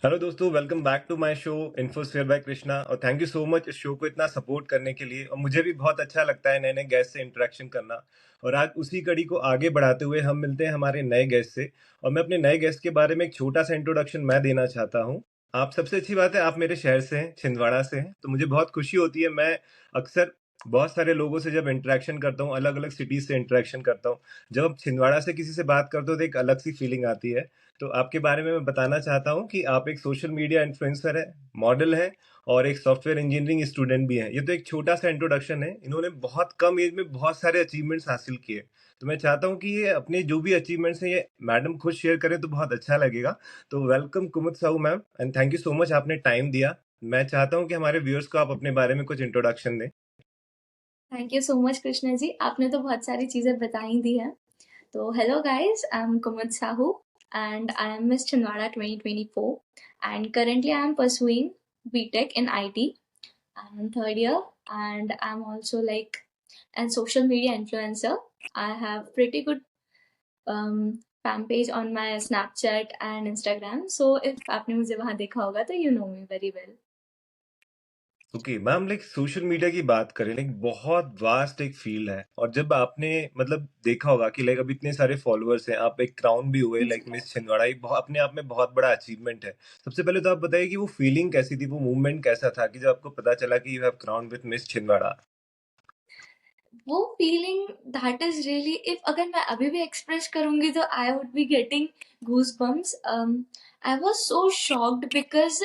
Hello दोस्तों, welcome back to my show infosphere by Krishna. और thank you so much इस show को इतना सपोर्ट करने के लिए। और मुझे भी बहुत अच्छा लगता है नए नए गेस्ट से इंटरेक्शन करना। और आज उसी कड़ी को आगे बढ़ाते हुए हम मिलते हैं हमारे नए गेस्ट से। और मैं अपने नए गेस्ट के बारे में एक छोटा सा इंट्रोडक्शन मैं देना चाहता हूँ। आप सबसे अच्छी बात है, आप मेरे शहर से हैं, छिंदवाड़ा से हैं, तो मुझे बहुत खुशी होती है। मैं अक्सर बहुत सारे लोगों से जब इंटरेक्शन करता हूँ, अलग अलग सिटीज से इंटरेक्शन करता हूँ, जब छिंदवाड़ा से किसी से बात करता हूँ तो एक अलग सी फीलिंग आती है। तो आपके बारे में मैं बताना चाहता हूँ कि आप एक सोशल मीडिया इन्फ्लुएंसर है, मॉडल है और एक सॉफ्टवेयर इंजीनियरिंग स्टूडेंट भी हैं। ये तो एक छोटा सा इंट्रोडक्शन है। इन्होंने बहुत कम एज में बहुत सारे अचीवमेंट्स हासिल किए। तो मैं चाहता हूँ कि ये अपने जो भी अचीवमेंट्स हैं ये मैडम खुद शेयर करें तो बहुत अच्छा लगेगा। तो welcome Kumud Sahu ma'am, and thank you so much, आपने टाइम दिया। मैं चाहता हूँ कि हमारे व्यूअर्स को आप अपने बारे में कुछ इंट्रोडक्शन दें। Thank you so much Krishna ji, आपने तो बहुत सारी चीज़ें बता ही दी हैं। तो hello guys, I am Kumud Sahu and I am Miss Chinwada 2024, and currently I am pursuing BTech in IT. I'm in third year and I'm also like a social media influencer. I have pretty good um, fan page on my Snapchat and Instagram. So if आपने मुझे वहाँ देखा होगा तो you know me very well. Okay ma'am, like social media की बात करें, like बहुत वास्ट एक फील्ड है। और जब आपने मतलब देखा होगा कि लाइक अब इतने सारे फॉलोअर्स हैं, आप एक क्राउन भी हुए लाइक मिस छिंदवाड़ा, एक अपने आप में बहुत बड़ा अचीवमेंट है। सबसे पहले तो आप बताइए कि वो फीलिंग कैसी थी, वो मूवमेंट कैसा था कि जब आपको पता चला कि you have crown with miss Chhindwara. वो feeling that is really, if अगर मैं अभी भी एक्सप्रेस करूंगी तो I would be getting goose bumps. I was so shocked because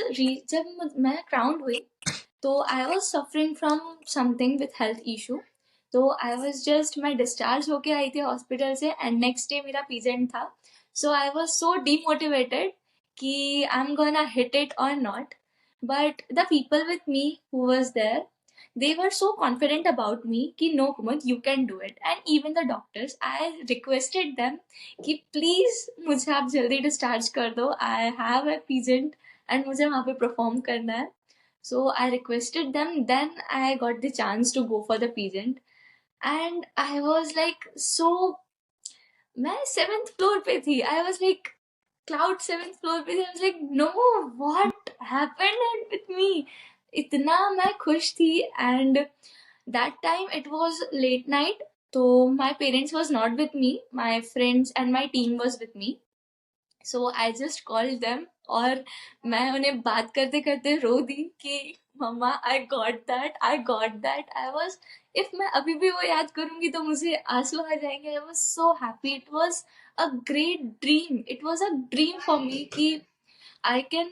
जब मैं क्राउंड हुई तो I was suffering from something with health issue. तो आई वॉज जस्ट, मैं डिस्चार्ज होके आई थी हॉस्पिटल से एंड नेक्स्ट डे मेरा पीजेंट था। So I was so demotivated कि I am gonna hit it or not, but the people with me who was there, they were so confident about me कि no Kumud, you can do it. And even the doctors, I requested them कि please मुझे आप जल्दी discharge कर दो, I have a patient and मुझे वहाँ पे परफॉर्म करना है. So I requested them, then I got the chance to go for the pageant. And I was like so, मैं 7th फ्लोर पे थी. I was like cloud 7th floor पे थी. I was like no, what happened with me? इतना मैं खुश थी. And that time it was late night, so my parents was not with me, my friends and my team was with me. So I just called them और मैं उन्हें बात करते करते रो दी कि mamma I got that I was, if मैं अभी भी वो याद करूंगी तो मुझे आंसू आ जाएंगे. आई was so happy. It was a great dream. It was a dream for me कि आई कैन,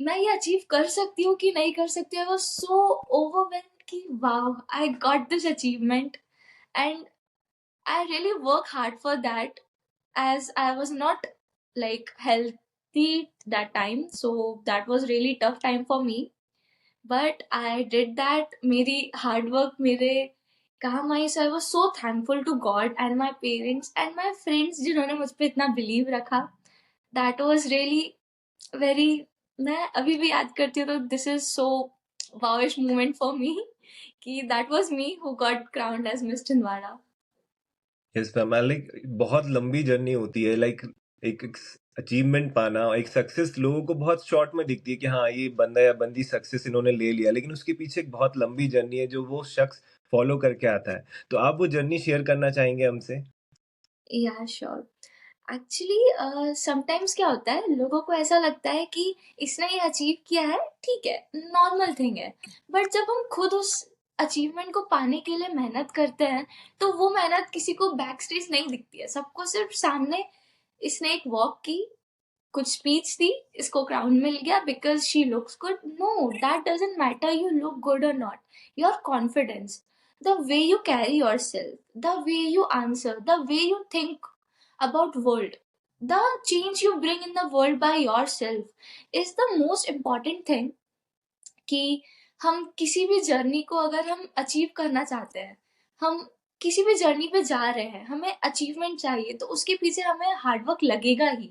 मैं ये अचीव कर सकती हूँ कि नहीं कर सकती. आई वॉज सो ओवरवेल्म्ड कि wow, I got this achievement. And I really work hard for that, as I was not like healthy that time. So that was really tough time for me. But I did that. मेरी hard work मेरे काम आई. So I was so thankful to God and my parents and my friends जिन्होंने मुझ पे इतना believe रखा. That was really very, मैं अभी भी याद करती हूँ तो this is so wowish moment for me कि that was me who got crowned as Miss Chinwada. Yes ma'am, like बहुत लंबी जर्नी होती है। लाइक एक अचीवमेंट पाना, एक सक्सेस लोगों को बहुत शॉर्ट में दिखती है कि हाँ ये बंदा या बंदी सक्सेस इन्होंने ले लिया, लेकिन उसके पीछे एक बहुत लंबी जर्नी है जो वो शख्स फॉलो करके आता है। तो आप वो जर्नी शेयर करना चाहेंगे हमसे? या श्योर. एक्चुअली समटाइम्स क्या होता है, लोगों को ऐसा लगता है कि इसने ये अचीव किया है, ठीक है, नॉर्मल थिंग है. बट जब हम खुद उस अचीवमेंट को पाने के लिए मेहनत करते हैं तो वो मेहनत किसी को बैक स्टेज नहीं दिखती है. सबको सिर्फ सामने इसने एक वॉक की, कुछ स्पीच दी, इसको क्राउन मिल गया because she looks good. No, that doesn't matter you look good or not. Your confidence, the way you carry yourself, the way you answer, the way you think about world, the change you bring in the world by yourself is the most important thing. कि हम किसी भी journey को अगर हम achieve करना चाहते हैं, हम किसी भी जर्नी पे जा रहे हैं, हमें अचीवमेंट चाहिए तो उसके पीछे हमें हार्डवर्क लगेगा ही.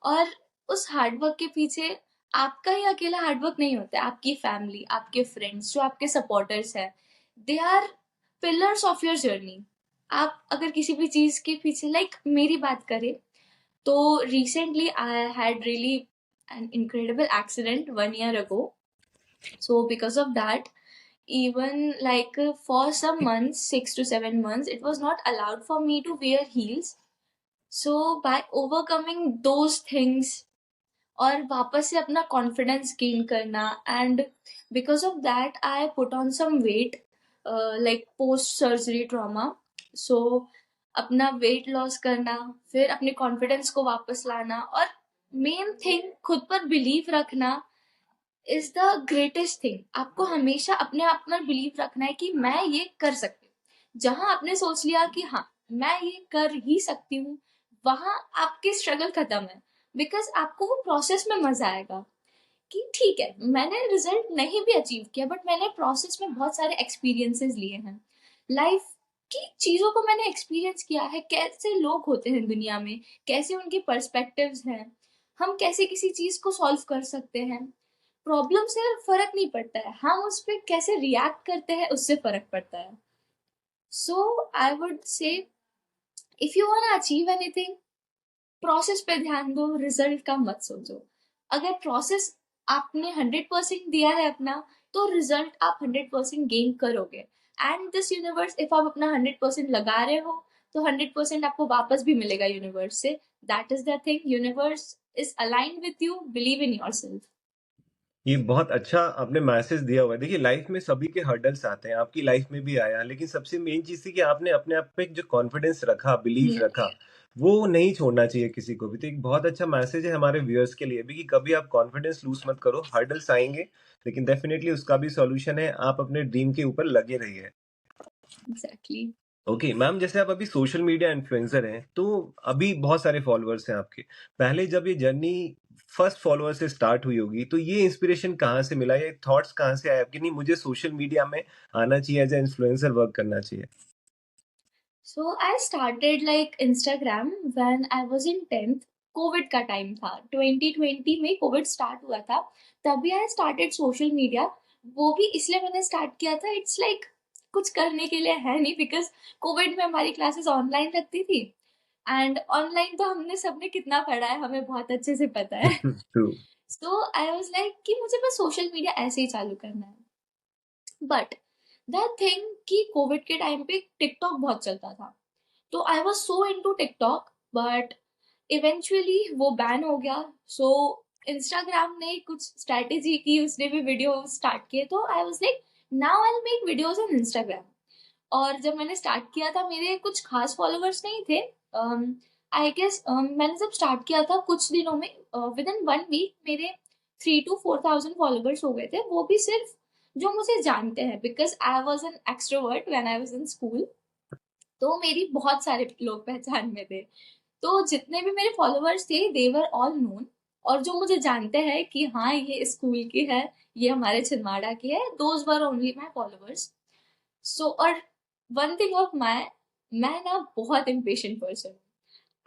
और उस हार्डवर्क के पीछे आपका ही अकेला हार्डवर्क नहीं होता है, आपकी फैमिली, आपके फ्रेंड्स जो आपके सपोर्टर्स हैं, they are pillars of your journey. आप अगर किसी भी चीज के पीछे, लाइक मेरी बात करें तो recently I had really an incredible accident 1 year ago. So because of that, even like for some months, 6 to 7 months, it was not allowed for me to wear heels. So by overcoming those things और वापस से अपना confidence gain करना, and because of that I put on some weight like post surgery trauma. So अपना weight loss करना, फिर अपने confidence को वापस लाना, और मेन थिंग खुद पर बिलीव रखना इज द ग्रेटेस्ट थिंग. आपको हमेशा अपने आप पर बिलीव रखना है कि मैं ये कर सकती हूँ. जहां आपने सोच लिया कि हाँ मैं ये कर ही सकती हूँ, वहां आपकी स्ट्रगल खत्म है. बिकॉज आपको वो प्रोसेस में मजा आएगा कि ठीक है मैंने रिजल्ट नहीं भी अचीव किया, बट मैंने प्रोसेस में बहुत सारे एक्सपीरियंसेस लिए हैं. लाइफ की चीजों को मैंने एक्सपीरियंस किया है, कैसे लोग होते हैं दुनिया में, कैसे उनके पर्सपेक्टिव्स हैं, हम कैसे किसी चीज को सॉल्व कर सकते हैं. प्रॉब्लम से फर्क नहीं पड़ता है, हम उस पर कैसे रिएक्ट करते हैं उससे फर्क पड़ता है. So I would say if you want achieve anything, process पे ध्यान दो, रिजल्ट का मत सोचो. अगर प्रोसेस आपने 100% दिया है अपना, तो रिजल्ट आप 100% गेन करोगे. एंड दिस यूनिवर्स, इफ आप अपना 100% लगा रहे हो, तो 100% आपको वापस भी मिलेगा यूनिवर्स से. That is the thing, universe is align with you, believe in your self. ये बहुत अच्छा आपने मैसेज दिया हुआ है। देखिए लाइफ में सभी के हर्डल्स आते हैं, आपकी लाइफ में भी आया, लेकिन सबसे मेन चीज़ थी कि आपने अपने आप पे जो कॉन्फिडेंस रखा, बिलीफ रखा, वो नहीं छोड़ना चाहिए किसी को भी। तो एक बहुत अच्छा मैसेज है हमारे व्यूअर्स के लिए भी कि कभी आप कॉन्फिडेंस लूज़ मत करो, हर्डल्स आएँगे, लेकिन डेफिनिटली उसका भी सॉल्यूशन है, आप अपने ड्रीम के ऊपर लगे रहिए। एग्जैक्टली. ओके मैम, जैसे आप अभी सोशल मीडिया इन्फ्लुएंसर हैं, तो अभी बहुत सारे फॉलोअर्स हैं आपके। पहले जब ये जर्नी फर्स्ट फॉलोअर से स्टार्ट हुई होगी, तो ये इंस्पिरेशन कहाँ से मिला? ये थॉट्स कहाँ से आए आपके, नहीं मुझे सोशल मीडिया में आना चाहिए, एज ए इन्फ्लुएंसर वर्क करना चाहिए? So I started like Instagram when I was in 10th. Covid का टाइम था, 2020 में कोविड स्टार्ट हुआ था, तभी आई स्टार्टेड सोशल मीडिया. वो भी इसलिए मैंने स्टार्ट किया था, इट्स लाइक कुछ करने के लिए है नहीं, बिकॉज कोविड में हमारी क्लासेस ऑनलाइन लगती थी. एंड ऑनलाइन तो हमने सबने कितना पढ़ा है हमें बहुत अच्छे से पता है. True. So I was like कि मुझे बस सोशल मीडिया ऐसे ही चालू करना है. बट द थिंग कि कोविड के टाइम पे टिकटॉक बहुत चलता था, तो I was so into TikTok. But eventually वो बैन हो गया. सो इंस्टाग्राम ने कुछ स्ट्रैटेजी की, उसने भी वीडियो स्टार्ट किए, तो I was like now I make videos on Instagram. और जब मैंने स्टार्ट किया था, मेरे कुछ खास फॉलोअर्स नहीं थे. आई गेस मैंने जब स्टार्ट किया था कुछ दिनों में, विद इन 1 वीक मेरे 3 to 4 thousand फॉलोअर्स हो गए थे, वो भी सिर्फ जो मुझे जानते हैं, because I was an extrovert when I was in school. तो मेरी बहुत सारे लोग पहचान में थे. तो जितने भी मेरे फॉलोअर्स थे दे वर ऑल नोन, और जो मुझे जानते हैं कि हाँ ये स्कूल की है, ये हमारे छिंदवाड़ा की है, those were only my followers. So और वन थिंग ऑफ माई, मैं ना बहुत इम्पेशेंट पर्सन हूँ.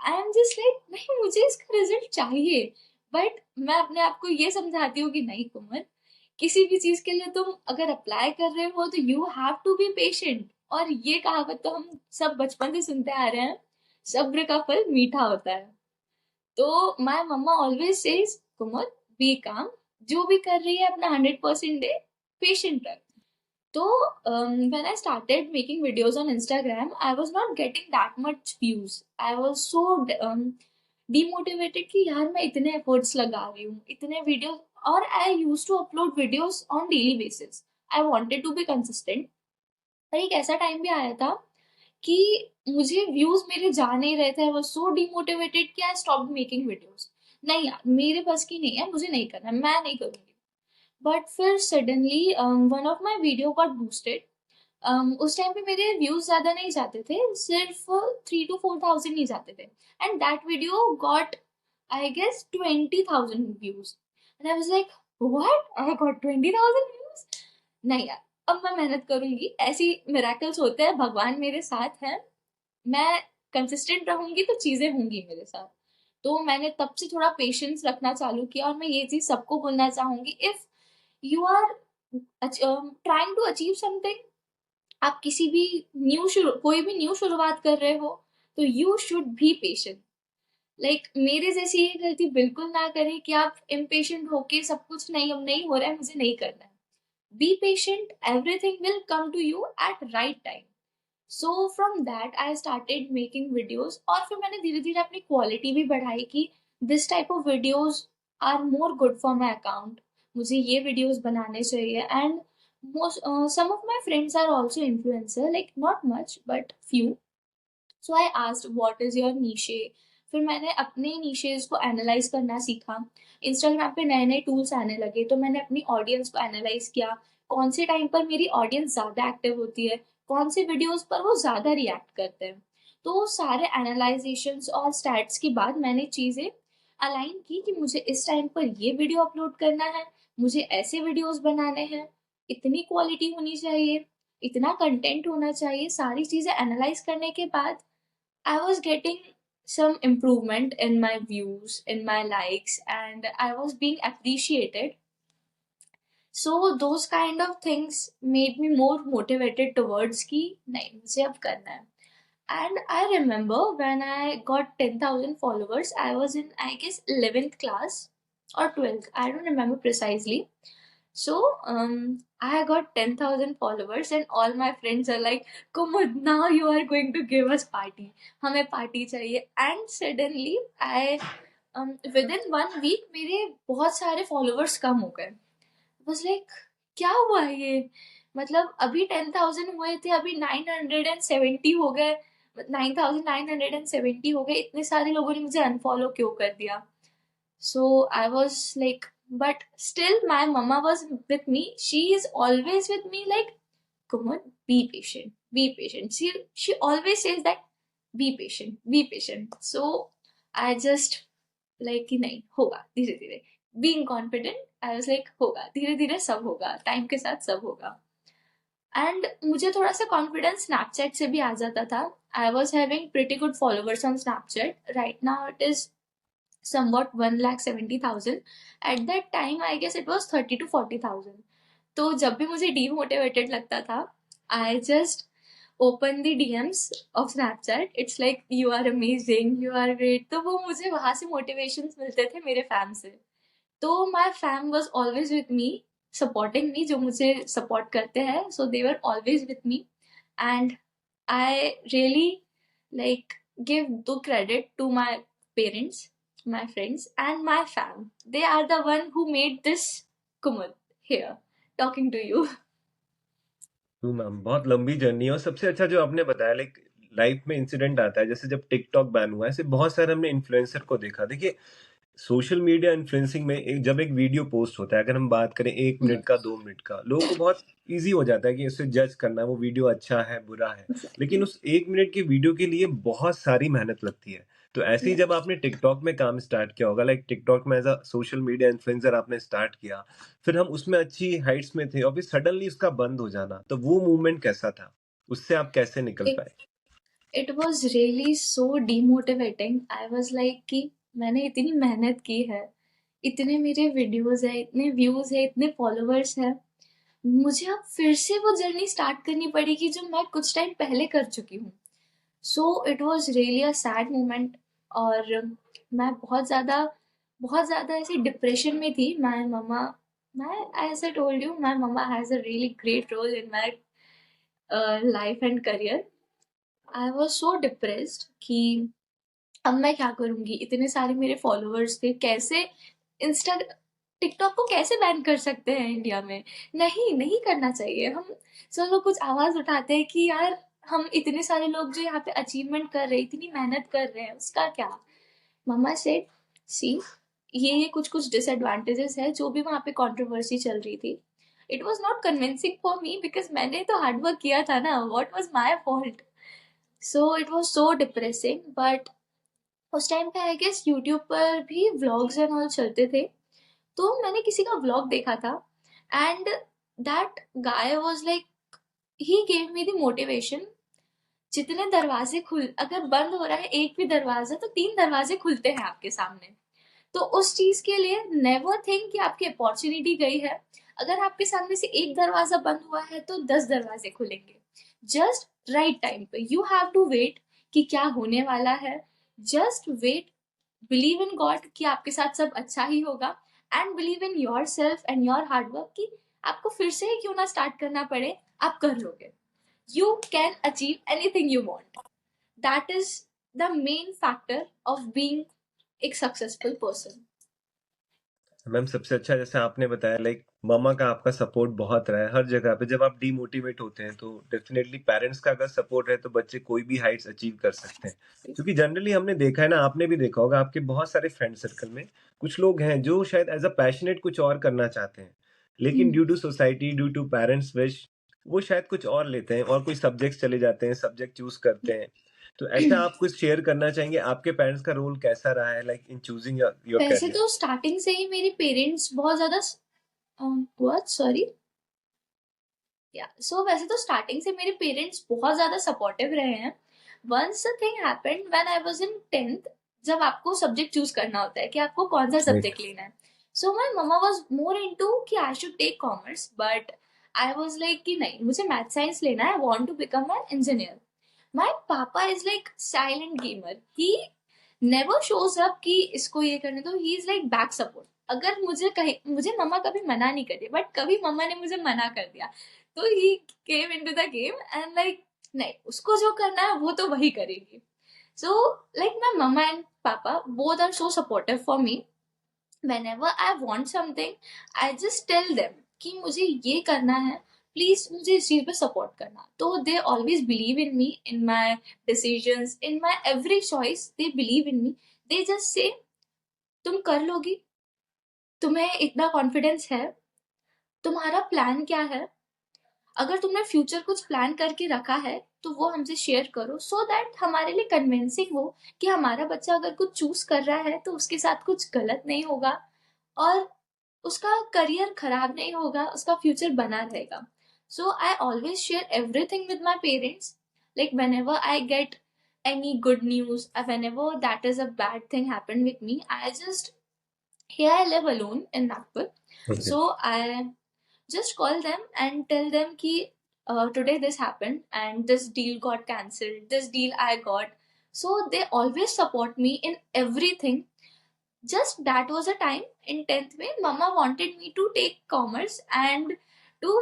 आई एम जस्ट लाइक नहीं मुझे इसका रिजल्ट चाहिए. बट मैं अपने आप को ये समझाती हूँ कि नहीं कुमार, किसी भी चीज के लिए तुम अगर अप्लाई कर रहे हो तो you have to be patient. और ये कहावत तो हम सब बचपन से सुनते आ रहे हैं, सब्र का फल मीठा होता है. तो my mama always says Kumar be calm, जो भी कर रही है अपना 100% दे, पेशेंट रह. तो when I started making videos on Instagram, I was not getting that much views. I was so demotivated कि यार मैं इतने efforts लगा रही हूँ, इतने वीडियोस, और I used to upload videos on daily basis. I wanted to be consistent. पर एक ऐसा टाइम भी आया था कि मुझे व्यूज मेरे जा नहीं रहे थे. आई वाज सो डिमोटिवेटेड कि आई स्टॉप्ड मेकिंग वीडियोस. नहीं यार मेरे बस की नहीं है, मुझे नहीं करना, मैं नहीं करूंगी. बट फिर suddenly one of my video got boosted. उस टाइम पे मेरे व्यूज ज्यादा नहीं जाते थे, सिर्फ 3 to 4 thousand ही जाते थे. And that video got I guess 20,000 views. And I was like what, I got 20,000 views. नहीं यार, अब मैं मेहनत करूंगी, ऐसी मिरेकल्स होते हैं, भगवान मेरे साथ है, मैं कंसिस्टेंट रहूंगी तो चीजें होंगी मेरे साथ. तो मैंने तब से थोड़ा पेशेंस रखना चालू किया. और मैं ये चीज सबको बोलना चाहूंगी, if you are trying to achieve something, आप किसी भी कोई भी न्यू शुरुआत कर रहे हो, तो you should be patient. Like मेरे जैसी ये गलती बिल्कुल ना करें कि आप इम्पेशेंट होके सब कुछ नहीं, अब नहीं हो रहा है, मुझे नहीं करना है. Be patient, everything will come to you at right time. So from that I started making videos, और फिर मैंने धीरे धीरे अपनी क्वालिटी भी बढ़ाई कि this type of videos are more good for my account, मुझे ये वीडियोज बनाने चाहिए. And most some of my friends are also influencer, like not much but few. So I asked what is your niche. फिर मैंने अपने niches को analyse करना सीखा. इंस्टाग्राम पे नए नए टूल्स आने लगे, तो मैंने अपनी ऑडियंस को एनालाइज किया. कौन से टाइम पर मेरी ऑडियंस ज़्यादा एक्टिव होती है, कौन से वीडियोस पर वो ज़्यादा रिएक्ट करते हैं. तो सारे एनालाइजेशंस और स्टैट्स के बाद मैंने चीज़ें अलाइन की कि मुझे इस टाइम पर ये वीडियो अपलोड करना है, मुझे ऐसे वीडियोस बनाने हैं, इतनी क्वालिटी होनी चाहिए, इतना कंटेंट होना चाहिए. सारी चीज़ें एनालाइज करने के बाद I was getting some improvement in my views, in my likes, and I was being appreciated. So those kind of things made me more motivated towards कि नहीं, मुझे अब करना है. And I remember when I got 10,000 followers, I was in, I guess, 11th class or 12th. I don't remember precisely. So I got 10,000 followers, and all my friends are like, Kumud, now you are going to give us party. हमें party चाहिए. And suddenly I within 1 week मेरे बहुत सारे followers कम हो गए. was like, क्या हुआ ये, मतलब अभी 10,000 हुए थे, अभी 970 हो गए, 9,970 हो गए, इतने सारे लोगों ने मुझे अनफॉलो क्यों कर दिया. So I was like, but still my mama was with me. She is always with me, like, come on, be patient, be patient. She always says that, be patient, be patient. So I just like कि नहीं होगा धीरे धीरे. Being confident, I was like होगा धीरे धीरे, सब होगा, टाइम के साथ सब होगा. एंड मुझे थोड़ा सा कॉन्फिडेंस स्नैपचैट से भी आ जाता था. आई was having pretty good followers on Snapchat. Right now it is somewhat 1,70,000. At that time, I guess it was 30 to 40,000. तो जब भी मुझे डीमोटिवेटेड लगता था, I just open the DMs of Snapchat. It's like you are amazing, you are great. तो वो मुझे वहां से मोटिवेशन मिलते थे मेरे फैम से. तो my fam was always with me, supporting me, जो मुझे सपोर्ट करते हैं. So they were always with me. And I really like give the credit to my parents, my friends, and my fam. They are the one who made this Kumud here talking to you. To ma'am, बहुत लंबी journey है. और सबसे अच्छा जो आपने बताया, like life में इंसिडेंट आता है, जैसे जब टिकटॉक बैन हुआ, ऐसे बहुत सारे हमने इन्फ्लुएंसर को देखा. देखिए, सोशल मीडिया इन्फ्लुएंसिंग में जब एक वीडियो पोस्ट होता है, अगर हम बात करें 1 मिनट का, 2 मिनट का, लोगों को बहुत इजी हो जाता है कि उसे जज करना, वो वीडियो अच्छा है बुरा है. लेकिन Exactly. उस 1 मिनट की वीडियो के लिए बहुत सारी मेहनत लगती है. तो ऐसे ही जब Yes. आपने टिकटॉक में काम स्टार्ट किया होगा, लाइक टिकटॉक में as a social media influencer आपने स्टार्ट किया, फिर हम उसमें अच्छी हाइट्स में थे, और फिर सडनली उसका बंद हो जाना, तो वो मूवमेंट कैसा था? उससे आप कैसे निकल It पाए? it was really so demotivating. I was like कि मैंने इतनी मेहनत की है, इतने मेरे वीडियोस है, इतने व्यूज है, इतने फॉलोअर्स है, मुझे अब फिर से वो जर्नी स्टार्ट करनी पड़ेगी जो मैं कुछ टाइम पहले कर चुकी हूँ. So it was really a sad moment. और मैं बहुत ज़्यादा ऐसे डिप्रेशन में थी. माई मम्मा, मैं as I told you, my mama has a really great role in my life and career. I was so depressed कि अब मैं क्या करूंगी, इतने सारे मेरे फॉलोअर्स थे, कैसे इंस्टा टिकटॉक को कैसे बैन कर सकते हैं इंडिया में. नहीं, नहीं करना चाहिए. हम चलो कुछ आवाज उठाते हैं कि यार, हम इतने सारे लोग जो यहाँ पे अचीवमेंट कर रहे हैं, इतनी मेहनत कर रहे हैं, उसका क्या. मम्मा सेड, सी, ये कुछ कुछ डिसएडवांटेजेस है, जो भी वहाँ पे कंट्रोवर्सी चल रही थी. It was not convincing for me because मैंने तो हार्डवर्क किया था ना. What was my fault. So it was so depressing. But उस टाइम पे आई गेस यूट्यूब पर भी व्लॉग्स एंड ऑल चलते थे. तो मैंने किसी का व्लॉग देखा था, and that guy was like, he gave me the motivation. जितने दरवाजे खुल, अगर बंद हो रहा है एक भी दरवाजा, तो 3 दरवाजे खुलते हैं आपके सामने. तो उस चीज के लिए नेवर थिंक कि आपकी अपॉर्चुनिटी गई है. अगर आपके सामने से एक दरवाजा बंद हुआ है तो 10 दरवाजे खुलेंगे. जस्ट राइट टाइम पे यू हैव टू वेट कि क्या होने वाला है. Just wait. Believe in God कि आपके साथ सब अच्छा ही होगा, and believe in yourself and your hard work कि आपको फिर से ही क्यों ना स्टार्ट करना पड़े, आप कर लोगे. You can achieve anything you want. That is the main factor of being a successful person. Ma'am सबसे अच्छा जैसे आपने बताया लाइक मम्मा का आपका सपोर्ट बहुत रहा है हर जगह पे. जब आप डीमोटिवेट होते हैं तो डेफिनेटली पेरेंट्स का अगर सपोर्ट है तो बच्चे कोई भी हाइट्स अचीव कर सकते हैं. क्योंकि जनरली हमने देखा है ना, आपने भी देखा होगा आपके बहुत सारे फ्रेंड सर्कल में कुछ लोग हैं जो शायद एज अ पैशनेट कुछ और करना चाहते हैं, लेकिन due to society, due to parents wish, वो शायद कुछ और लेते हैं और कोई सब्जेक्ट चले जाते हैं, सब्जेक्ट चूज करते हैं. तो ऐसा आप कुछ शेयर करना चाहेंगे, आपके पेरेंट्स का रोल कैसा रहा है लाइक इन चूजिंग योर वैसे करियर? तो स्टार्टिंग से ही मेरे पेरेंट्स बहुत ज्यादा व्हाट सॉरी या सो वैसे तो स्टार्टिंग से मेरे पेरेंट्स बहुत ज्यादा सपोर्टिव रहे हैं. Once a thing happened when I was in 10th, जब आपको सब्जेक्ट चूज करना होता है कि आपको कौन सा सब्जेक्ट लेना है. So my mamma was more into कि I should take commerce, but I was like कि नहीं, मुझे मैथ साइंस लेना है, I want to become an engineer. My papa is like silent gamer. He never shows up कि इसको ये करने दो. He is like back support. अगर मुझे कहीं, मुझे मम्मा कभी मना नहीं करती, बट कभी मम्मा ने मुझे मना कर दिया तो he came into the game and like नहीं, उसको जो करना है वो तो वही करेगी. So like my mamma and papa both are so supportive for me. whenever I want something, I just tell them कि मुझे ये करना है, प्लीज मुझे इस चीज पे सपोर्ट करना. तो they always believe in me, in my decisions, in my every choice. They believe in me. They just say तुम कर लोगी, तुम्हें इतना कॉन्फिडेंस है, तुम्हारा प्लान क्या है, अगर तुमने फ्यूचर कुछ प्लान करके रखा है तो वो हमसे शेयर करो, सो दैट हमारे लिए कन्विंसिंग हो कि हमारा बच्चा अगर कुछ चूज कर रहा है तो उसके साथ कुछ गलत नहीं होगा और उसका करियर खराब नहीं होगा, उसका फ्यूचर बना रहेगा. So I always share everything with my parents. Like whenever I get any good news, whenever that is a bad thing happened with me, I just, here I live alone in Nagpur, Okay. so I just call them and tell them ki today this happened and this deal got cancelled, this deal I got. So they always support me in everything. Just that was a time in 10th May, mama wanted me to take commerce and to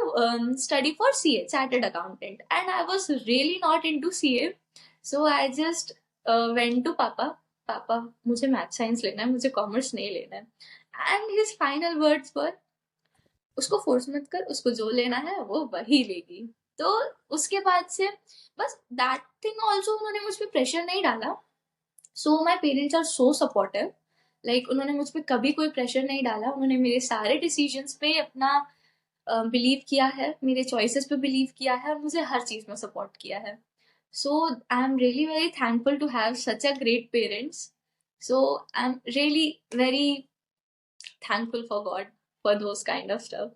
study for CA, chartered accountant, and I was really not into CA. So I just went to papa. Papa, मुझे math science लेना है, मुझे commerce नहीं लेना है. And his final words were, उसको force मत कर, उसको जो लेना है वो वही लेगी. तो उसके बाद से बस दैट थिंग ऑल्सो, उन्होंने मुझ पर प्रेशर नहीं डाला. So my parents are so supportive. Like उन्होंने मुझ पर कभी कोई प्रेशर नहीं डाला. उन्होंने मेरे सारे डिसीजंस पे अपना बिलीव किया है, मेरे चॉइसेस पे बिलीव किया है और मुझे हर चीज में सपोर्ट किया है. So I am really very thankful to have such a great parents. So I am really very thankful for god for those kind of stuff.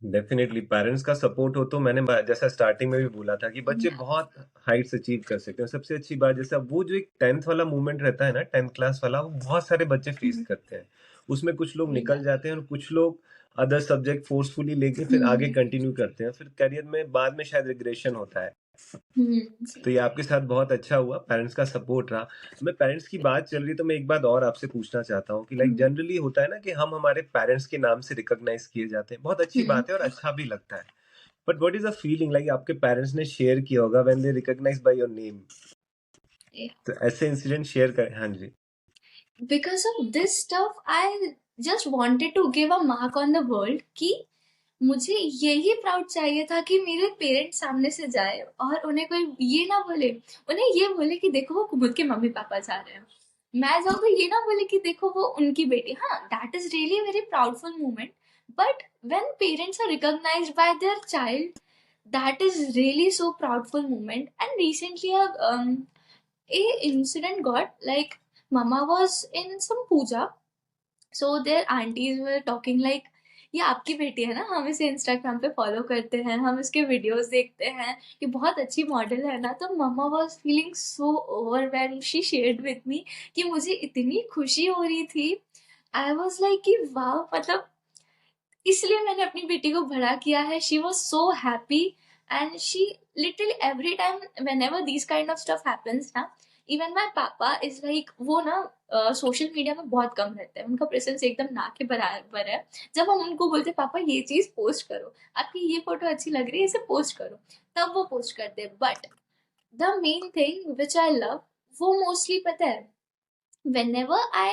Definitely parents का सपोर्ट हो तो मैंने जैसा स्टार्टिंग में भी बोला था कि बच्चे बहुत हाइट्स अचीव कर सकते हैं. सबसे अच्छी बात जैसे अब वो जो एक 10th वाला मूवमेंट रहता है ना, 10th क्लास वाला, वो बहुत सारे बच्चे फेस करते हैं. उसमें कुछ लोग निकल जाते हैं और कुछ लोग अदर सब्जेक्ट फोर्सफुली लेके फिर आगे कंटिन्यू करते हैं, फिर करियर में बाद में शायद रिग्रेशन होता है. तो ये आपके साथ बहुत अच्छा हुआ, पेरेंट्स का सपोर्ट रहा. मैं पेरेंट्स की बात चल रही तो मैं एक बात और आपसे पूछना चाहता हूँ कि लाइक जनरली होता है ना कि हम हमारे पेरेंट्स के नाम से रिकॉग्नाइज किए जाते हैं. बहुत अच्छी बात है और अच्छा भी लगता है. But what is a feeling like आपके पेरेंट्स ने शेयर किया होगा when they recognise by your name. तो ऐसे इंसिडेंट शेयर करें. हाँ जी. Because of this stuff, I just wanted to give a mark on the world कि मुझे यही प्राउड चाहिए था कि मेरे पेरेंट्स सामने से जाए और उन्हें कोई ये ना बोले, उन्हें ये बोले कि देखो वो कुमुद के मम्मी पापा जा रहे हैं. मैं जाऊँ तो ये ना बोले कि देखो वो उनकी बेटी. हाँ, that is really very proudful moment. But when parents are recognised by their child, that is really so proudful moment. And recently a incident got like, mama was in some puja, so their aunties were talking like, ये आपकी बेटी है ना, हम इसे Instagram पे follow करते हैं, हम इसके वीडियोस देखते हैं, ये बहुत अच्छी मॉडल है ना. तो mamma was feeling so overwhelm. She shared with me कि मुझे इतनी खुशी हो रही थी. आई वाज लाइक कि वाह, मतलब इसलिए मैंने अपनी बेटी को बड़ा किया है. She was so happy. And she literally every time when ever this kind of stuff happens ना, इवन माई पापा इज लाइक, वो ना सोशल मीडिया में बहुत कम रहते हैं, उनका प्रेजेंस एकदम ना के बराबर है। जब हम उनको बोलते पापा ये चीज पोस्ट करो, आपकी ये फोटो अच्छी लग रही है, इसे पोस्ट करो, तब वो पोस्ट करते हैं। But the main thing which I love, वो मोस्टली पता है, whenever I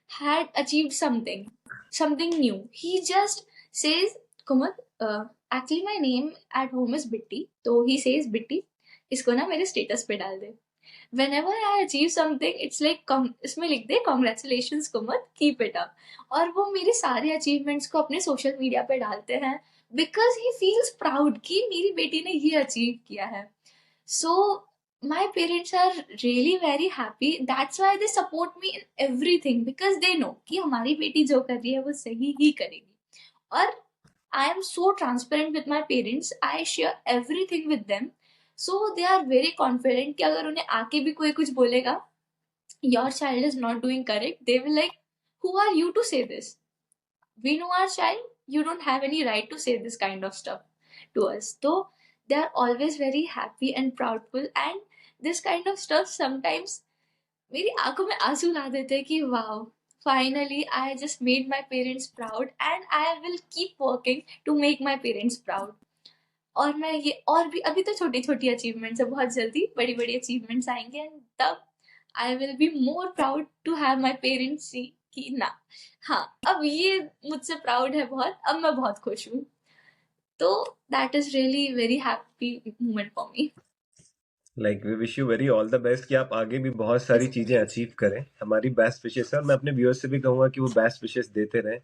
had achieved something new, he just says, Kumar, actually my name at home is Bitti, तो he says Bitti, इसको ना मेरे स्टेटस पे डाल दे। whenever I achieve something, it's like इसमें लिख दे congratulations Kumar, keep it up। और वो मेरे सारे अचीवमेंट्स को अपने सोशल मीडिया पे डालते हैं, बिकॉज ही फील्स प्राउड कि मेरी बेटी ने ये अचीव किया है। So my parents are really very happy, that's why they support me in everything, because they know कि हमारी बेटी जो कर रही है वो सही ही करेगी। और I am so transparent with my parents, I share everything with them, so they are very confident कि अगर उन्हें आके भी कोई कुछ बोलेगा, your child is not doing correct, they will like, who are you to say this? We know our child, you don't have any right to say this kind of stuff to us. So they are always very happy and proudful, and this kind of stuff sometimes मेरी आंखों में आंसू ला देते हैं कि wow, finally I just made my parents proud and I will keep working to make my parents proud. और मैं ये, और भी अभी तो छोटी छोटी अचीवमेंट्स है, बहुत जल्दी बड़ी बड़ी अचीवमेंट्स आएंगे, एंड तब I will be more proud to have my parents see कि ना, हाँ अब ये मुझसे प्राउड है बहुत, अब मैं बहुत खुश हूँ। तो that is really very happy moment for me. Like we wish you very all the best कि आप आगे भी बहुत सारी चीजें अचीव करें। हमारी बेस्ट विशेस है, और मैं अपने व्यूअर्स से भी कहूंगा कि वो बेस्ट विशेस देते रहें।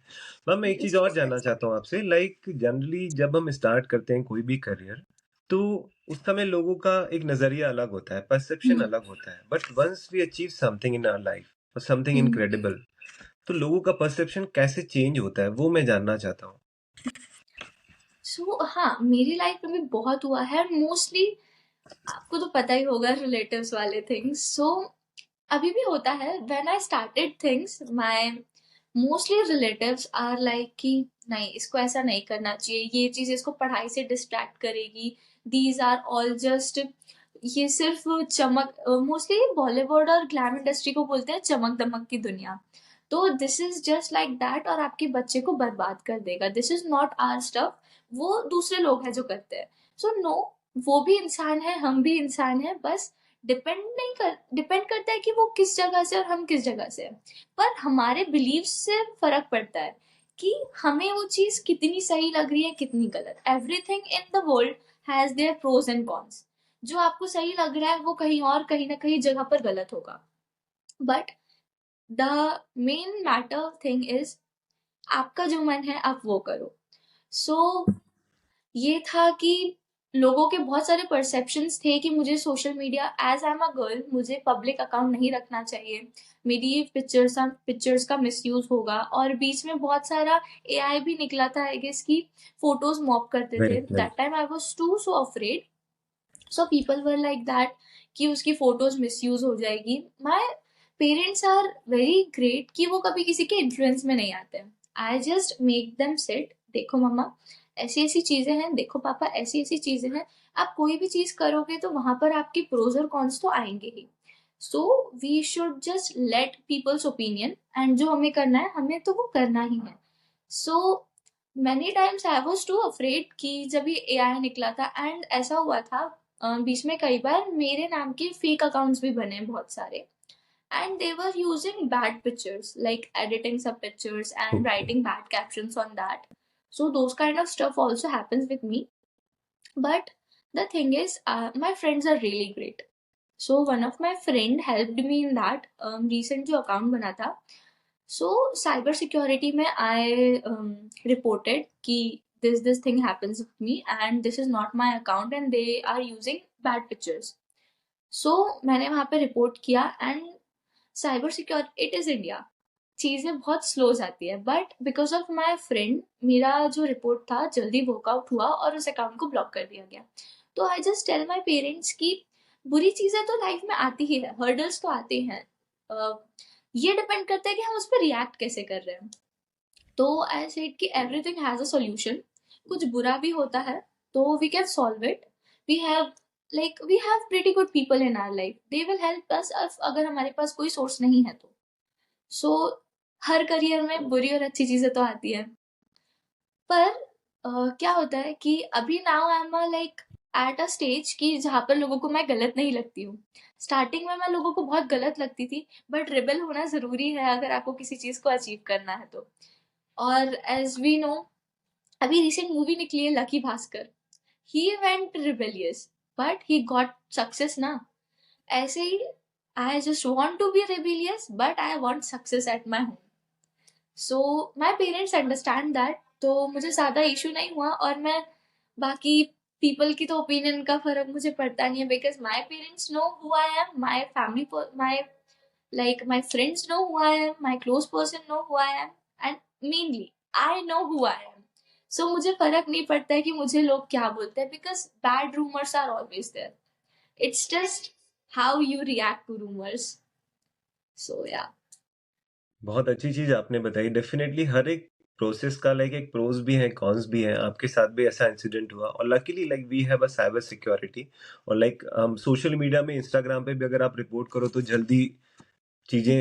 मैम मैं एक चीज और जानना चाहता हूँ आपसे, लाइक जनरली जब हम स्टार्ट करते हैं कोई भी करियर, तो उस समय लोगों का एक नजरिया अलग होता है, परसेप्शन अलग होता है, but once we achieve something in our life और समथिंग इनक्रेडिबल, तो लोगों का परसेप्शन कैसे चेंज होता है वो मैं जानना चाहता हूँ। सो हाँ, मेरी लाइफ में भी बहुत हुआ है, मोस्टली आपको तो पता ही होगा रिलेटिव्स वाले थिंग्स। सो अभी भी होता है, when I started things, my mostly relatives are like कि नहीं, इसको ऐसा नहीं करना चाहिए, ये चीज इसको पढ़ाई से डिस्ट्रैक्ट करेगी, दीज आर ऑल जस्ट, ये सिर्फ चमक, मोस्टली बॉलीवुड और ग्लैम इंडस्ट्री को बोलते हैं चमक दमक की दुनिया, तो this is just like that, और आपके बच्चे को बर्बाद कर देगा, this is not our stuff, वो दूसरे लोग हैं जो करते हैं। सो नो, वो भी इंसान है, हम भी इंसान है, बस डिपेंड करता है कि वो किस जगह से और हम किस जगह से हैं। पर हमारे बिलीव से फर्क पड़ता है कि हमें वो चीज कितनी सही लग रही है, कितनी गलत। Everything in the world has their pros and cons. जो आपको सही लग रहा है वो कहीं और कहीं ना कहीं जगह पर गलत होगा। But the main matter thing is, आपका जो मन है आप वो करो। सो ये था कि लोगों के बहुत सारे परसेप्शंस थे कि मुझे social media, as I am a girl, मुझे पब्लिक अकाउंट नहीं रखना चाहिए, मेरी पिक्चर्स का मिसयूज होगा। और बीच में बहुत सारा एआई भी निकला था, आई गेस, की फोटोज मॉप करते थे, right that right. Time I was too so afraid. So people were like that कि उसकी फोटोज मिसयूज हो जाएगी। My parents are very great कि वो कभी किसी के इन्फ्लुएंस में नहीं आते। I just make them set, देखो मम्मा ऐसी ऐसी चीजें हैं, देखो पापा ऐसी ऐसी चीजें हैं, आप कोई भी चीज करोगे तो वहां पर आपके प्रोज और कॉन्स तो आएंगे ही। So we should just let peoples opinion, and जो हमें करना है हमें तो वो करना ही है। So many times I was to afraid कि जब ये एआई निकला था, एंड ऐसा हुआ था बीच में कई बार मेरे नाम के फेक अकाउंट्स भी बने बहुत सारे, and they were using bad pictures, like editing some pictures and okay. writing bad captions on that. So those kind of stuff also happens with me. But the thing is, my friends are really great. So one of my friend helped me in that recent जो account बना था। So cyber security में I reported कि this thing happens with me and this is not my account and they are using bad pictures. So मैंने वहाँ पे report किया, and cyber security, it is India, चीजें बहुत स्लो जाती है, but because of my friend मेरा जो रिपोर्ट था जल्दी वर्कआउट हुआ और उस अकाउंट को ब्लॉक कर दिया गया। तो I just tell my parents की बुरी चीजें तो लाइफ में आती ही है, हर्डल्स तो आते हैं, ये डिपेंड करता है कि हम उस पर रिएक्ट कैसे कर रहे हैं। तो आई सेड कि एवरीथिंग हैज अ सॉल्यूशन, कुछ बुरा भी होता है तो we can solve it, we have like we have pretty good people in our life, they will help us अगर हमारे पास कोई सोर्स नहीं है तो. सो हर करियर में बुरी और अच्छी चीजें तो आती है, पर क्या होता है कि अभी now I am like at a stage कि जहाँ पर लोगों को मैं गलत नहीं लगती हूँ. स्टार्टिंग में मैं लोगों को बहुत गलत लगती थी, बट रिबेल होना जरूरी है अगर आपको किसी चीज को अचीव करना है तो. और एज वी नो, अभी रिसेंट मूवी निकली है Lucky Bhaskar. He went rebellious but he got success ना. ऐसे ही I just want to be rebellious but I want success at my home. So my parents understand that, तो मुझे ज़्यादा इशू नहीं हुआ. और मैं बाकी पीपल की तो ओपिनियन का फर्क मुझे पड़ता नहीं है, because my parents know who I am, my family, my like my friends know who I am, my close person know who I am, and mainly I know who I am. So मुझे फर्क नहीं पड़ता है कि मुझे लोग क्या बोलते हैं, because bad rumors are always there. It's just how you react to rumors. So yeah. बहुत अच्छी चीज आपने बताई। डेफिनेटली हर एक प्रोसेस का लाइक एक प्रोज भी है, कॉन्स भी है। आपके साथ भी ऐसा इंसिडेंट हुआ और luckily like we have a cyber security. और लाइक हम सोशल मीडिया में, इंस्टाग्राम पे भी अगर आप रिपोर्ट करो तो जल्दी चीजें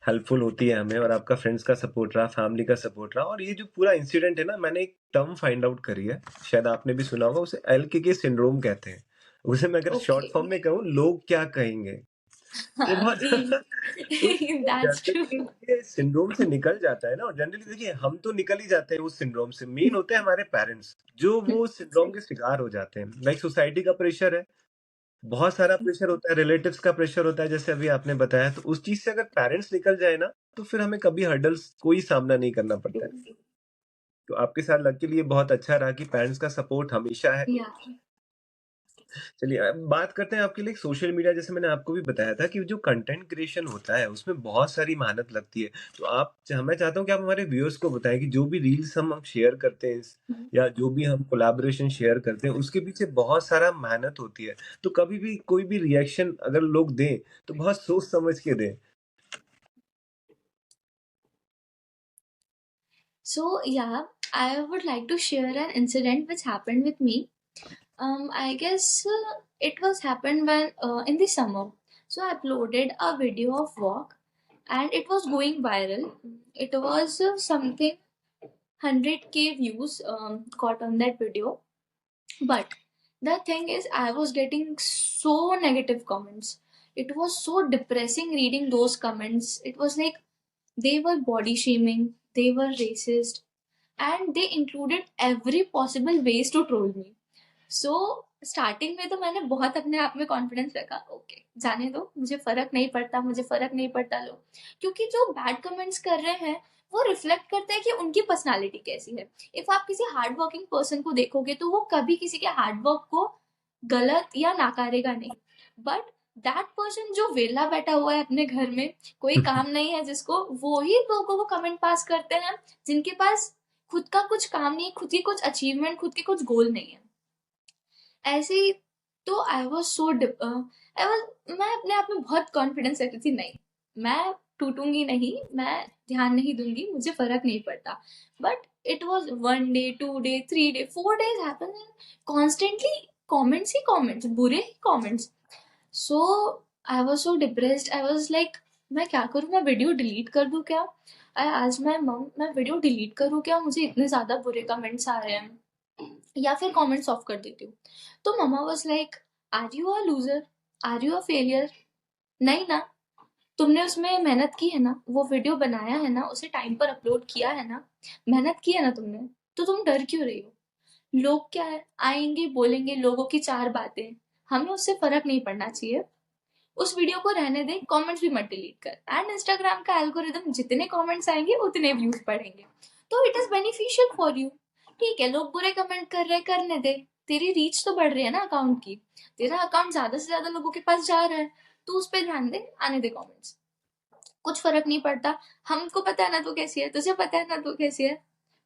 हेल्पफुल होती है हमें। और आपका फ्रेंड्स का सपोर्ट रहा, फैमिली का सपोर्ट रहा। और ये जो पूरा इंसिडेंट है ना, मैंने एक टर्म फाइंड आउट करी है, शायद आपने भी सुना होगा, उसे LKK सिंड्रोम कहते हैं। उसे मैं अगर शॉर्ट Okay. फॉर्म में कहूँ, लोग क्या कहेंगे। ये बहुत तो That's true. जनरली ये सिंड्रोम से निकल जाता है ना। और जनरली देखिए, हम तो निकल ही जाते हैं उस सिंड्रोम से। मेन होते हैं हमारे पेरेंट्स, जो वो सिंड्रोम के शिकार हो जाते हैं। लाइक सोसाइटी का प्रेशर है, बहुत सारा प्रेशर होता है, रिलेटिव्स का प्रेशर होता है, जैसे अभी आपने बताया। तो उस चीज से अगर पेरेंट्स निकल जाए ना, तो फिर हमें कभी हर्डल्स कोई सामना नहीं करना पड़ता है। तो आपके साथ लकीली ये बहुत अच्छा रहा कि पेरेंट्स का सपोर्ट हमेशा है। Yeah. चलिए अब बात करते हैं आपके लिए सोशल मीडिया। जैसे मैंने आपको भी बताया था कि जो कंटेंट क्रिएशन होता है उसमें बहुत सारी मेहनत लगती है। तो मैं चाहता हूँ कि आप हमारे व्यूअर्स को बताएं कि जो भी रील्स हम शेयर करते हैं या जो भी हम कोलैबोरेशन शेयर करते हैं, उसके पीछे बहुत सारा मेहनत होती है। तो कभी भी कोई भी रिएक्शन अगर लोग दें तो बहुत सोच समझ के दें। So yeah, I would like to share an incident which happened with me. I guess it was happened when in the summer. So I uploaded a video of walk, and it was going viral. It was something 100K views got on that video. But the thing is, I was getting so negative comments. It was so depressing reading those comments. It was like they were body shaming, they were racist, and they included every possible ways to troll me. So starting में तो मैंने बहुत अपने आप में confidence रखा, okay जाने दो, मुझे फर्क नहीं पड़ता, मुझे फर्क नहीं पड़ता लोग, क्योंकि जो बैड कमेंट्स कर रहे हैं वो रिफ्लेक्ट करता है कि उनकी पर्सनालिटी कैसी है. इफ आप किसी हार्ड वर्किंग पर्सन को देखोगे तो वो कभी किसी के हार्ड वर्क को गलत या नाकारेगा नहीं. बट दैट पर्सन जो वेला बैठा हुआ है अपने घर में, कोई काम नहीं है जिसको, वो ही लोगों को कमेंट पास करते हैं जिनके पास खुद का कुछ काम नहीं है, खुद की कुछ अचीवमेंट, खुद के कुछ गोल नहीं है. ऐसे ही तो I was so I was, मैं अपने आप में बहुत कॉन्फिडेंस रखती थी, नहीं मैं टूटूंगी नहीं, मैं ध्यान नहीं दूंगी, मुझे फर्क नहीं पड़ता. But it was 1 day, 2 day, 3 day, 4 days happen, constantly comments ही कॉमेंट्स, बुरे ही comments. So I was so depressed. I was like मैं क्या करूँ, मैं वीडियो डिलीट कर दूँ क्या. आई आज माई मम, मैं वीडियो डिलीट करूँ क्या, मुझे इतने ज्यादा बुरे कमेंट्स आ रहे हैं, या फिर कमेंट्स ऑफ कर देती हूँ. तो mamma was like, are you a loser, are you a failure. नहीं ना, तुमने उसमें मेहनत की है ना, वो वीडियो बनाया है ना, उसे टाइम पर अपलोड किया है ना, मेहनत की है ना तुमने, तो तुम डर क्यों रही हो. लोग क्या है, आएंगे बोलेंगे, लोगों की चार बातें, हमें उससे फर्क नहीं पड़ना चाहिए. उस वीडियो को रहने दे, कमेंट्स भी मत डिलीट कर. एंड इंस्टाग्राम का एल्गोरिदम, जितने कमेंट्स आएंगे उतने व्यूज पढ़ेंगे, तो it is beneficial for you. ठीक है, लोग बुरे कमेंट कर रहे हैं, करने दे, तेरी रीच तो बढ़ रही है ना अकाउंट की, तेरा अकाउंट ज्यादा से ज्यादा लोगों के पास जा रहा है, तो उस पर ध्यान दे, आने दे कमेंट्स, कुछ फर्क नहीं पड़ता. हमको पता है ना तू कैसी है, तुझे पता है ना तू कैसी है,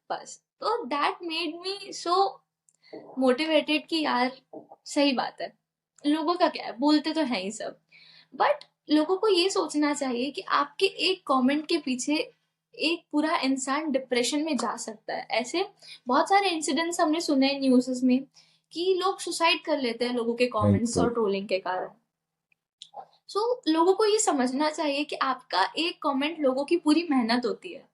बस. तो that made me so motivated कि यार सही बात है, लोगों का क्या है, बोलते तो है ही सब. बट लोगों को ये सोचना चाहिए कि आपके एक कमेंट के पीछे एक पूरा इंसान डिप्रेशन में जा सकता है. ऐसे बहुत सारे इंसिडेंट्स हमने सुने न्यूज़ में कि लोग सुसाइड कर लेते हैं लोगों के कमेंट्स बिल्कुल। और ट्रोलिंग के कारण। सो लोगों को ये समझना चाहिए कि आपका एक कमेंट लोगों की पूरी मेहनत होती है।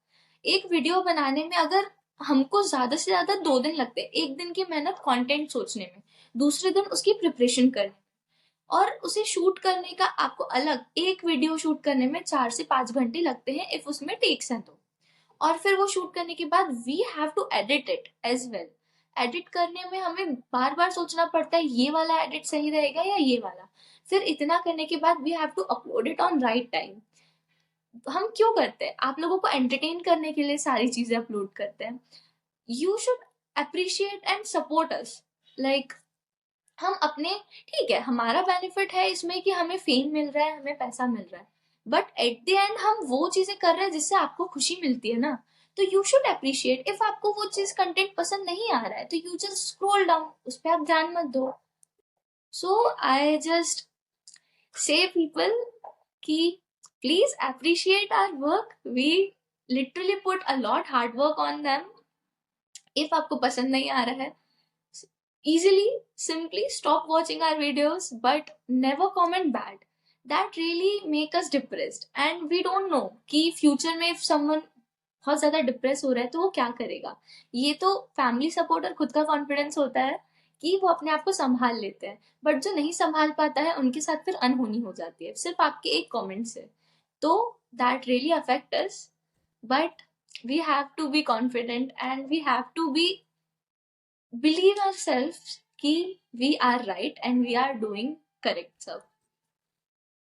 एक वीडियो बनाने में अगर हमको ज्यादा से ज्यादा 2 दिन लगते हैं, एक दिन की मेहनत कंटेंट सोचने में, दूसरे दिन उसकी प्रिपरेशन करने में, और उसे शूट करने का आपको अलग, एक वीडियो शूट करने में 4 से 5 घंटे लगते हैं इफ उसमें टेक्स हैं तो। और फिर वो शूट करने के बाद we have to edit it as well. Edit करने में हमें बार बार सोचना पड़ता है ये वाला एडिट सही रहेगा या ये वाला। फिर इतना करने के बाद we have to upload it on right time. हम क्यों करते हैं? आप लोगों को एंटरटेन करने के लिए सारी चीजें अपलोड करते हैं। You should appreciate and support us. Like हम अपने, ठीक है हमारा बेनिफिट है इसमें कि हमें फेम मिल रहा है, हमें पैसा मिल रहा है, बट एट द एंड हम वो चीजें कर रहे हैं जिससे आपको खुशी मिलती है ना। तो यू शुड अप्रिशिएट। इफ आपको वो चीज कंटेंट पसंद नहीं आ रहा है तो यू जस्ट स्क्रॉल डाउन, उस पर आप ध्यान मत दो। So I just say people कि please appreciate our work. We literally put a lot hard work on them. If आपको पसंद नहीं आ रहा है, easily simply stop watching our videos, but never comment bad. That really make us depressed and we don't know कि future में if someone बहुत ज्यादा depress हो रहा है तो वो क्या करेगा। ये तो फैमिली सपोर्ट और खुद का कॉन्फिडेंस होता है कि वो अपने आप को संभाल लेते हैं, बट जो नहीं संभाल पाता है उनके साथ फिर अनहोनी हो जाती है सिर्फ आपके एक कमेंट से। तो that really affect us, but we have to be confident and we have to be believe ourselves कि we are right and we are doing correct सब।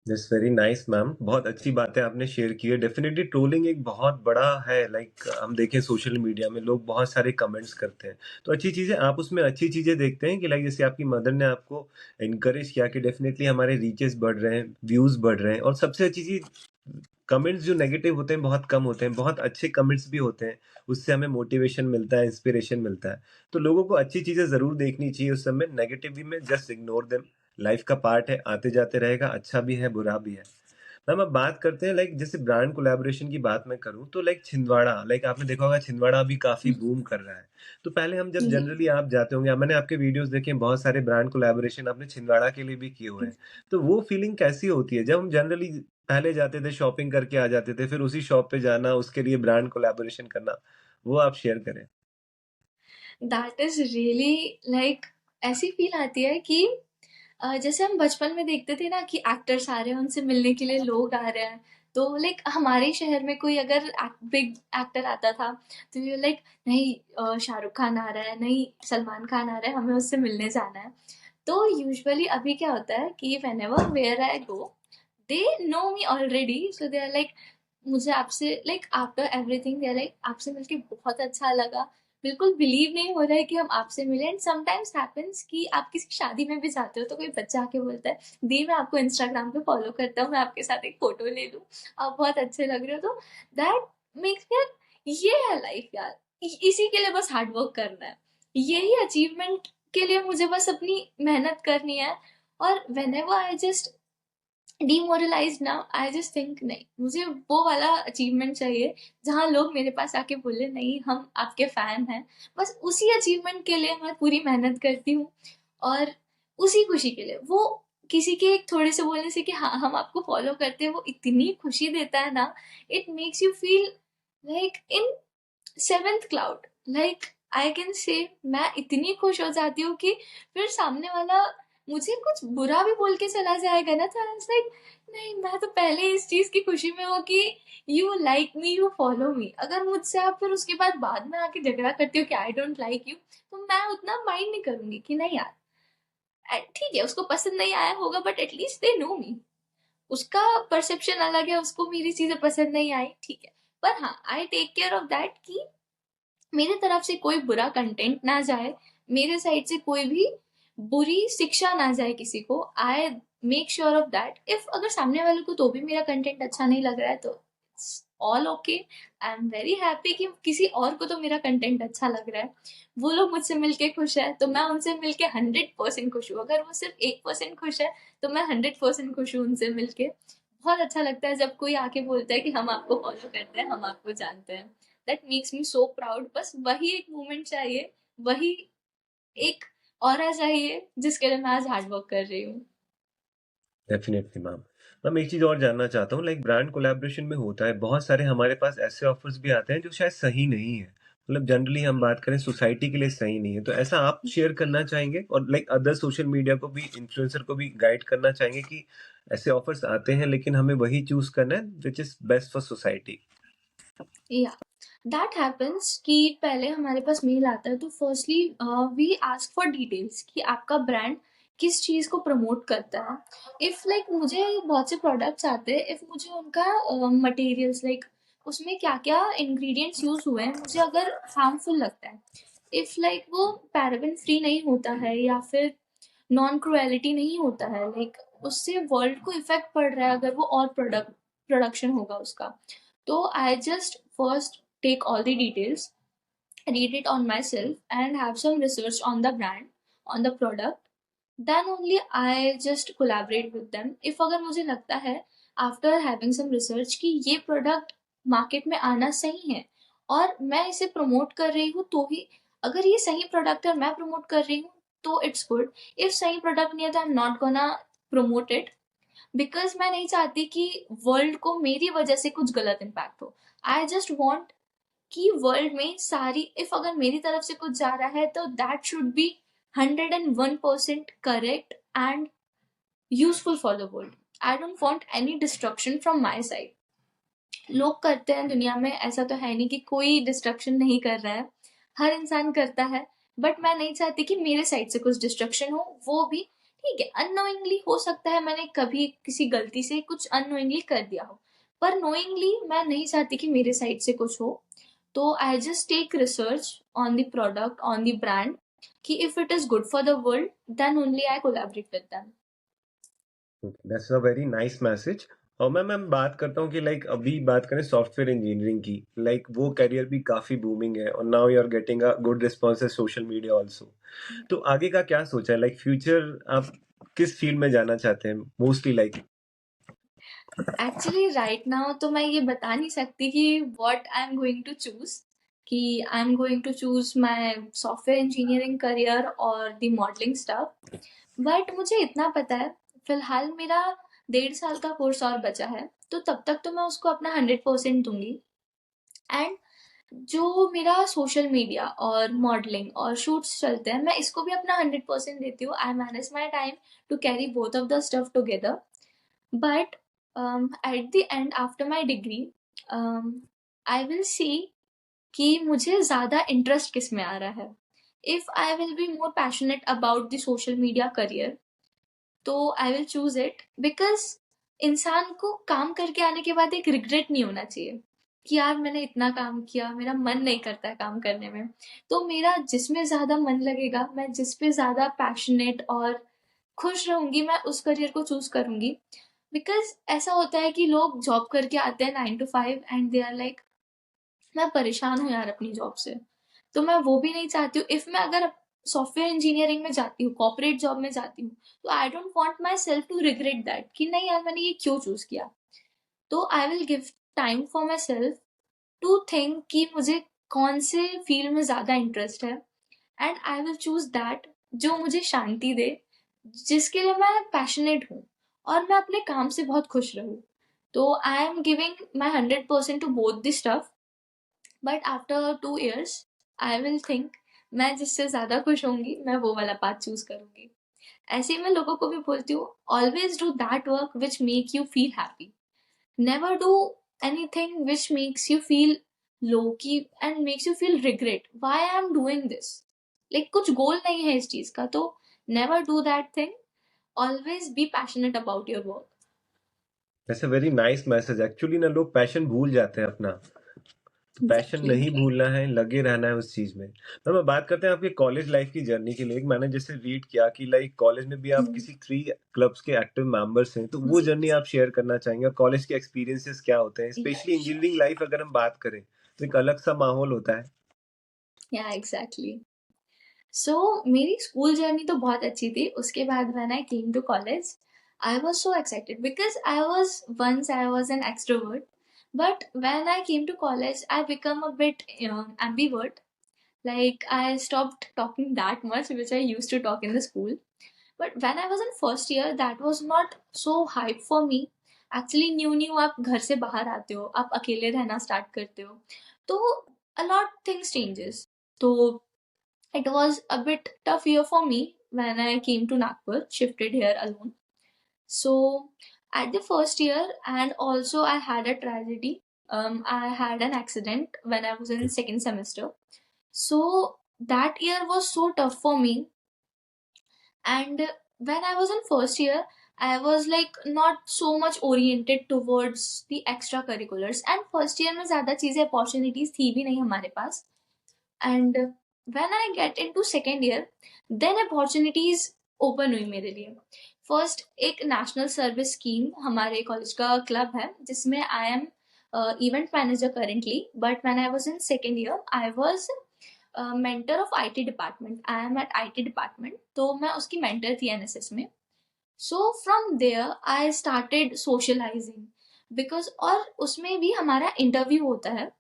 दैट्स वेरी नाइस मैम, बहुत अच्छी बातें आपने शेयर की है। डेफिनेटली ट्रोलिंग एक बहुत बड़ा है, लाइक हम देखें सोशल मीडिया में लोग बहुत सारे कमेंट्स करते हैं, तो अच्छी चीज़ें, आप उसमें अच्छी चीज़ें देखते हैं कि लाइक जैसे आपकी मदर ने आपको इनकरेज किया कि डेफिनेटली हमारे रीचेस बढ़ रहे हैं, व्यूज़ बढ़ रहे हैं, और सबसे अच्छी चीज़, कमेंट्स जो नेगेटिव होते हैं बहुत कम होते हैं, बहुत अच्छे कमेंट्स भी होते हैं, उससे हमें मोटिवेशन मिलता है, इंस्पिरेशन मिलता है। तो लोगों को अच्छी चीज़ें ज़रूर देखनी चाहिए उस समय, नेगेटिव भी में जस्ट इग्नोर देम। लाइफ का पार्ट है, आते जाते रहेगा, अच्छा भी है बुरा भी है। मैम अब बात करते हैं, लाइक जैसे ब्रांड कोलैबोरेशन की बात मैं करूँ तो लाइक छिंदवाड़ा, लाइक आपने देखा होगा छिंदवाड़ा अभी काफ़ी बूम कर रहा है। तो पहले हम जब जी। जनरली आप जाते होंगे, मैंने आपके वीडियोस देखे हैं, बहुत सारे ब्रांड कोलैबोरेशन आपने छिंदवाड़ा के लिए भी किए हुए हैं। तो वो फीलिंग कैसी होती है जब हम जनरली पहले जाते थे, शॉपिंग करके आ जाते थे, फिर उसी शॉप पे जाना, उसके लिए ब्रांड कोलैबोरेशन करना, वो आप शेयर करें। दैट इज रियली लाइक, ऐसी फील आती है कि जैसे हम बचपन में देखते थे ना कि एक्टर्स आ रहे हैं, उनसे मिलने के लिए लोग आ रहे हैं। तो लाइक हमारे शहर में कोई अगर बिग एक्टर आता था तो ये लाइक नहीं, शाहरुख खान आ रहा है, नहीं सलमान खान आ रहा है, हमें उससे मिलने जाना है। तो यूजुअली अभी क्या होता है कि whenever where I go, they know me already, so they are like, मुझे आपसे like after everything they are like आपसे मिलके बहुत अच्छा लगा। बिल्कुल बिलीव नहीं हो रहा है कि हम आपसे मिले। एंड समटाइम्स हैपेंस कि आप किसी शादी में भी जाते हो तो कोई बच्चा आके बोलता है दी मैं आपको इंस्टाग्राम पे फॉलो करता हूँ, मैं आपके साथ एक फोटो ले लूँ, आप बहुत अच्छे लग रहे हो। तो दैट मेक्स मी यार, ये है लाइफ यार। इसी के लिए बस हार्ड वर्क करना है, यही अचीवमेंट के लिए मुझे बस अपनी मेहनत करनी है। और when ever I just demoralise now, I just think नहीं, मुझे वो वाला अचीवमेंट चाहिए जहाँ लोग मेरे पास आके बोले नहीं हम आपके फैन हैं। बस उसी अचीवमेंट के लिए मैं पूरी मेहनत करती हूँ, और उसी खुशी के लिए वो, किसी के एक थोड़े से बोलने से कि हाँ हम आपको फॉलो करते हैं, वो इतनी खुशी देता है ना। It makes you feel like in seventh cloud. Like I can say मैं इतनी खुश हो जाती हूँ कि फिर सामने वाला मुझे कुछ बुरा भी बोल के चला जाएगा ना तो लाइक नहीं, मैं तो पहले इस चीज की खुशी में हूँ कि you like me, you follow me. अगर मुझसे आप फिर उसके बाद में आके झगड़ा करते हो कि आई डोंट लाइक यू, तो मैं उतना माइंड नहीं करूंगी कि नहीं यार, ठीक है उसको पसंद नहीं आया होगा बट एटलीस्ट दे नो मी। उसका परसेप्शन अलग है, उसको मेरी चीजें पसंद नहीं आई, ठीक है। पर हाँ I take care of that कि मेरे तरफ से कोई बुरा कंटेंट ना जाए, मेरे साइड से कोई भी बुरी शिक्षा ना जाए किसी को। I make sure of that. If अगर सामने वाले को तो भी मेरा कंटेंट अच्छा नहीं लग रहा है तो it's all okay. I am very happy कि किसी और को तो मेरा कंटेंट अच्छा लग रहा है, वो लोग मुझसे मिलके खुश है तो मैं उनसे मिलके 100% खुश हूँ। अगर वो सिर्फ 1% खुश है तो मैं 100% खुश हूँ उनसे मिलके। बहुत अच्छा लगता है जब कोई आके बोलता है कि हम आपको फॉलो करते हैं, हम आपको जानते हैं। That makes me so proud. बस वही एक मोमेंट चाहिए, वही एक ऑरा चाहिए जिसके लिए मैं आज हार्ड वर्क कर रही हूँ। Definitely ma'am. मैम एक चीज़ और जानना चाहता हूँ, लाइक ब्रांड कोलैबोरेशन में होता है बहुत सारे हमारे पास ऐसे ऑफर्स भी आते हैं जो शायद सही नहीं है। मतलब जनरली हम बात करें सोसाइटी के लिए सही नहीं है। तो ऐसा आप शेयर करना चाहेंगे और लाइक अदर सोशल मीडिया को भी, इन्फ्लुएंसर को भी गाइड करना चाहेंगे कि ऐसे ऑफर्स आते हैं लेकिन हमें वही चूज़ करना है which is best for society? या दैट हैपेंस कि पहले हमारे पास मेल आता है तो firstly we ask for details कि आपका ब्रांड किस चीज़ को प्रमोट करता है। इफ़ लाइक मुझे बहुत से प्रोडक्ट्स आते हैं, इफ़ मुझे उनका मटेरियल्स लाइक उसमें क्या क्या इंग्रेडिएंट्स यूज़ हुए हैं मुझे अगर हार्मफुल लगता है, इफ़ लाइक वो पैराबेन फ्री नहीं होता है या फिर नॉन क्रुएलिटी नहीं होता है, लाइक उससे वर्ल्ड को इफेक्ट पड़ रहा है अगर वो और प्रोडक्शन होगा उसका, तो I just first take all the details, read it on myself, and have some research on the brand, on the product. Then only I just collaborate with them. If अगर मुझे लगता है after having some research कि ये product market में आना सही है और मैं इसे promote कर रही हूँ तो ही, अगर ये सही product है और मैं promote कर रही हूँ तो it's good. If सही product नहीं है तो I'm not gonna promote it, because मैं नहीं चाहती कि वर्ल्ड को मेरी वजह से कुछ गलत इम्पैक्ट हो। आई जस्ट वॉन्ट कि वर्ल्ड में सारी, इफ अगर मेरी तरफ से कुछ जा रहा है तो that should be 101% correct and useful for the world. I don't want any destruction from my side. लोग करते हैं दुनिया में, ऐसा तो है नहीं कि कोई डिस्ट्रक्शन नहीं कर रहा है, हर इंसान करता है, बट मैं नहीं चाहती कि मेरे साइड से कुछ डिस्ट्रक्शन हो, वो भी ठीक है अननोइंगली हो सकता है, मैंने कभी किसी गलती से कुछ अननोइंगली कर दिया हो, पर नोइंगली मैं नहीं चाहती कि मेरे साइड से कुछ हो। तो I just take research on the product, on the brand, कि if it is good for the world then only I collaborate with them. That's a very nice message. और मैं बात करता हूँ कि लाइक अभी बात करें सॉफ्टवेयर इंजीनियरिंग की, लाइक वो करियर भी काफ़ी बूमिंग है और now you are getting a good response social media also. तो आगे का क्या सोचा है, लाइक फ्यूचर आप किस फील्ड में जाना चाहते हैं mostly like? Actually right now तो मैं ये बता नहीं सकती कि what I am going to choose, कि I am going to choose my software engineering career और द मॉडलिंग स्टफ, बट मुझे इतना पता है फिलहाल मेरा 1.5 साल का कोर्स और बचा है, तो तब तक तो मैं उसको अपना 100% दूंगी। एंड जो मेरा सोशल मीडिया और मॉडलिंग और शूट्स चलते हैं मैं इसको भी अपना 100% देती हूँ। I manage my time to carry both of the stuff together, but at the end after my degree I will see कि मुझे ज़्यादा इंटरेस्ट किस में आ रहा है। If I will be more passionate about the social media career तो I will choose it, because इंसान को काम करके आने के बाद एक रिग्रेट नहीं होना चाहिए कि यार मैंने इतना काम किया मेरा मन नहीं करता है काम करने में। तो मेरा जिसमें ज्यादा मन लगेगा, मैं जिस पे ज्यादा पैशनेट और खुश रहूंगी, मैं उस करियर को चूज करूंगी। बिकॉज ऐसा होता है कि लोग जॉब करके आते हैं 9 to 5 and they are like मैं परेशान हूँ यार अपनी जॉब से, तो मैं वो भी नहीं चाहती हूँ। इफ मैं अगर सॉफ्टवेयर इंजीनियरिंग में जाती हूँ, कॉर्पोरेट जॉब में जाती हूँ, तो I don't want myself to regret that कि नहीं यार मैंने ये क्यों चूज किया। तो I will give time for myself to think कि मुझे कौन से फील्ड में ज्यादा इंटरेस्ट है, and I will choose that जो मुझे शांति दे, जिसके लिए मैं पैशनेट हूँ और मैं अपने काम से बहुत खुश रहूँ। तो I am giving my 100% to both the stuff, but after 2 years I will think मैं जिससे ज्यादा खुश होंगी मैं वो वाला पाथ चूज करूंगी। ऐसे ही मैं लोगों को भी बोलती हूँ, always do that work which make you feel happy, never do anything which makes you feel low key and makes you feel regret why I am doing this, like कुछ goal नहीं है इस चीज का, तो never do that thing, always be passionate about your work. That's a very nice message. Actually ना लोग passion भूल जाते हैं अपना, तो पैशन एग्जैक्टली। नहीं भूलना है, लगे रहना है उस चीज में। तो मैं बात करते हैं आपके कॉलेज लाइफ की जर्नी की। लिए मैंने जैसे रीड किया कि लाइक कॉलेज में भी आप किसी 3 क्लब्स के एक्टिव मेंबर्स हैं, तो वो जी। जर्नी आप शेयर करना चाहेंगे और कॉलेज के एक्सपीरियंसेस क्या होते हैं, स्पेशली इंजीनियरिंग लाइफ अगर हम बात करें तो एक अलग सा माहौल होता है। या एग्जैक्टली। सो मेरी स्कूल जर्नी तो बहुत अच्छी थी, उसके बाद when I came to college I was so excited because I was an extrovert, but when I came to college I become a bit ambivert, Like I stopped talking that much, which I used to talk in the school. But when I was in first year, that was not so hype for me. Actually new new आप घर से बाहर आते हो, आप अकेले रहना start करते हो, तो a lot things changes. तो it was a bit tough year for me when I came to Nagpur, shifted here alone. So at the first year, and also I had a tragedy. I had an accident when I was in second semester. So that year was so tough for me. And when I was in first year, I was like not so much oriented towards the extracurriculars. And first year में ज़्यादा चीज़ें opportunities थी भी नहीं हमारे पास. And when I get into second year, then opportunities open हुई मेरे लिए. फर्स्ट एक नेशनल सर्विस स्कीम हमारे कॉलेज का क्लब है जिसमें I am event manager currently. But when I was in second year I was mentor of IT department. I am at IT department, तो मैं उसकी मेंटर थी एनएसएस में. So from there I started socialising because, और उसमें भी हमारा interview होता है.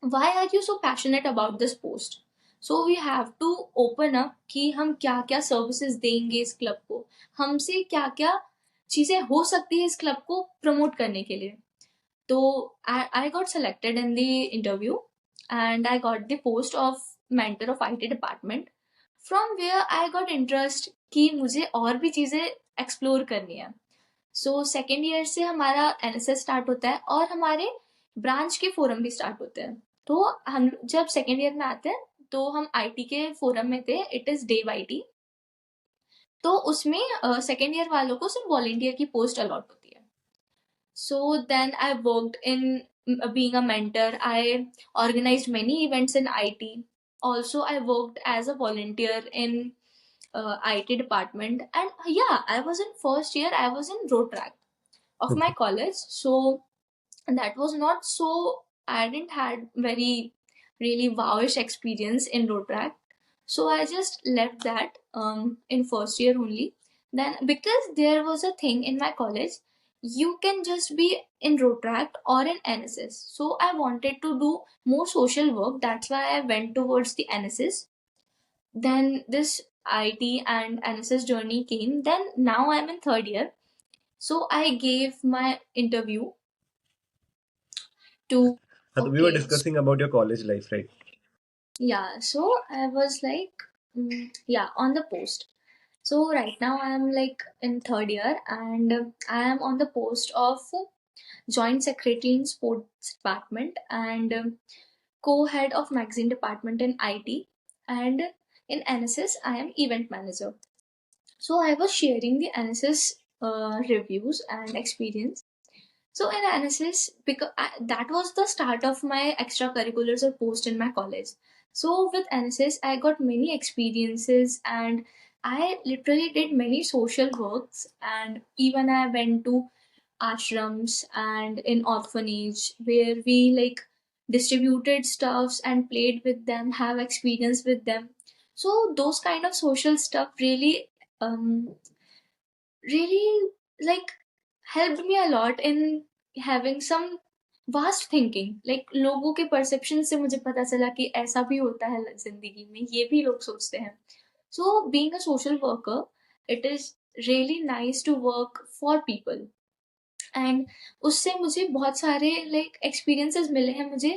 why are you so passionate about this post? So we have to open up कि हम क्या क्या सर्विसेज देंगे इस क्लब को, हमसे क्या क्या चीजें हो सकती है इस क्लब को प्रमोट करने के लिए. तो I got selected in the interview and I got the post of mentor of IT department, from where I got interest कि मुझे और भी चीजें एक्सप्लोर करनी है. सो सेकेंड ईयर से हमारा एनएसएस स्टार्ट होता है और हमारे ब्रांच के फोरम भी स्टार्ट होते हैं. तो हम जब सेकेंड ईयर में आते हैं तो हम आईटी के फोरम में थे, इट इज डे वाईटी. तो उसमें सेकेंड ईयर वालों को सिर्फ वॉलेंटियर की पोस्ट अलॉट होती है. So then I worked in being a mentor. I organised many events in IT. also I worked as a volunteer in IT department. And yeah, I was in first year, I was in Rotaract of my Okay. college. So that was not so, I didn't had very really wowish experience in Rotaract. So I just left that in first year only. Then because there was a thing in my college, you can just be in Rotaract or in NSS. So I wanted to do more social work. That's why I went towards the NSS. Then this IT and NSS journey came. Then now I'm in third year. So I gave my interview to, हाँ, तो we were okay, discussing about your college life, right? yeah, so I was like, yeah, on the post. So right now I am like in third year and I am on the post of joint secretary in sports department and co-head of magazine department in IT. And in NSS I am event manager. So I was sharing the NSS reviews and experience. So in NSS, because that was the start of my extracurriculars or post in my college. So with NSS, I got many experiences and I literally did many social works, and even I went to ashrams and in orphanage where we like distributed stuffs and played with them, have experience with them. So those kind of social stuff really really like helped me a lot in having some vast thinking. Like लोगों के perception से मुझे पता चला कि ऐसा भी होता है जिंदगी में, ये भी लोग सोचते हैं. So being a social worker, it is really nice to work for people. And उससे मुझे बहुत सारे लाइक एक्सपीरियंसेस मिले हैं मुझे.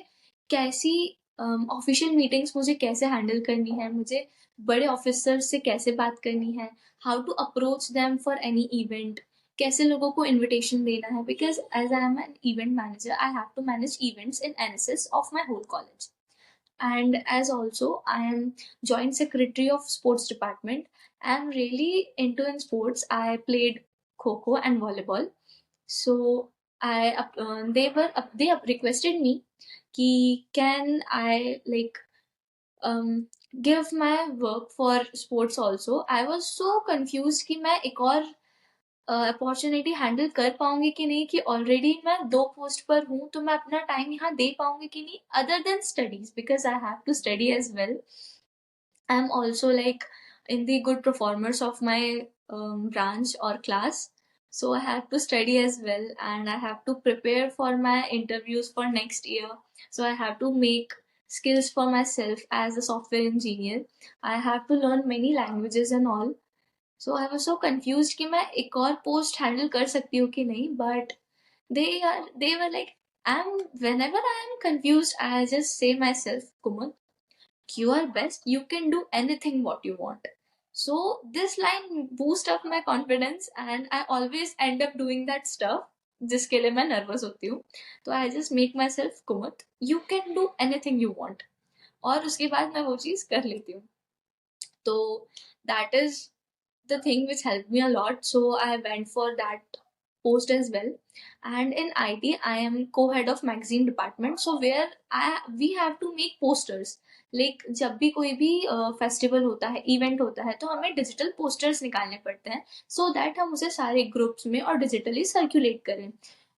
कैसी ऑफिशियल मीटिंग्स मुझे कैसे हैंडल करनी है, मुझे बड़े ऑफिसर से कैसे बात करनी है, how to approach them for any event, कैसे लोगों को इनविटेशन देना है. Because as I am an event manager, I have to manage events in NSS of my whole college. And as also I am joint secretary of sports department, I am really into in sports. I played kho and volleyball. So they requested me कि can I like um give my work for sports also. I was so confused कि मैं एक और opportunity handle कर पाऊंगी कि नहीं, कि ऑलरेडी मैं दो पोस्ट पर हूँ तो मैं अपना टाइम यहाँ दे पाऊंगी कि नहीं, other than studies, because I have to study as well. I'm also like in the good performers of my branch or class. So I have to study as well and I have to prepare for my interviews for next year. So I have to make skills for myself as a software engineer. I have to learn many languages and all. So I was so confused कि मैं एक और post handle कर सकती हूँ कि नहीं. But they were like, whenever I am confused, I just say myself, Kumar, you are best, you can do anything what you want. So this line boost up my confidence and I always end up doing that stuff जिसके लिए मैं nervous होती हूँ. तो I just make myself, Kumud, you can do anything you want. और उसके बाद मैं वो चीज़ कर लेती हूँ. तो that is the thing which helped me a lot. So I went for that post as well. And in IT, I am co-head of magazine department. So where we have to make posters. Like जब भी कोई भी festival होता है, event होता है, तो हमें डिजिटल पोस्टर्स निकालने पड़ते हैं सो दैट हम उसे सारे ग्रुप्स में और डिजिटली सर्कुलेट करें.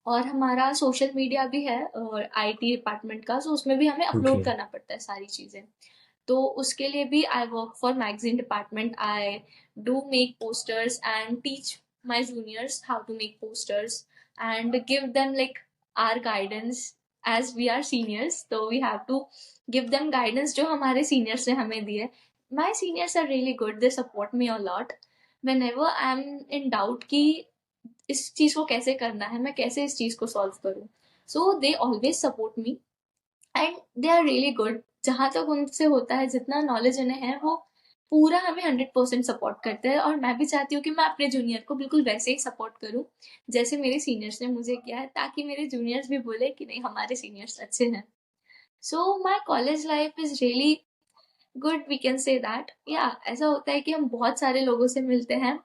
और हमारा सोशल मीडिया भी है और आईटी डिपार्टमेंट का, सो उसमें भी हमें अपलोड ओके. करना पड़ता है सारी चीज़ें. तो उसके लिए भी I work for magazine department. I do make posters and teach my juniors how to make posters and give them like our guidance as we are seniors, so we have to give them guidance जो हमारे seniors ने हमें दिए. My seniors are really good, they support me a lot whenever I'm in doubt कि इस चीज को कैसे करना है, मैं कैसे इस चीज को सॉल्व करूं. So they always support me and they are really good. जहाँ तक उनसे होता है, जितना नॉलेज उन्हें है, वो पूरा हमें 100% सपोर्ट करते हैं. और मैं भी चाहती हूँ कि मैं अपने जूनियर को बिल्कुल वैसे ही सपोर्ट करूँ जैसे मेरे सीनियर्स ने मुझे किया है, ताकि मेरे जूनियर्स भी बोले कि नहीं, हमारे सीनियर्स अच्छे हैं. So my college life is really good, we can say that. या ऐसा होता है कि हम बहुत सारे लोगों से मिलते हैं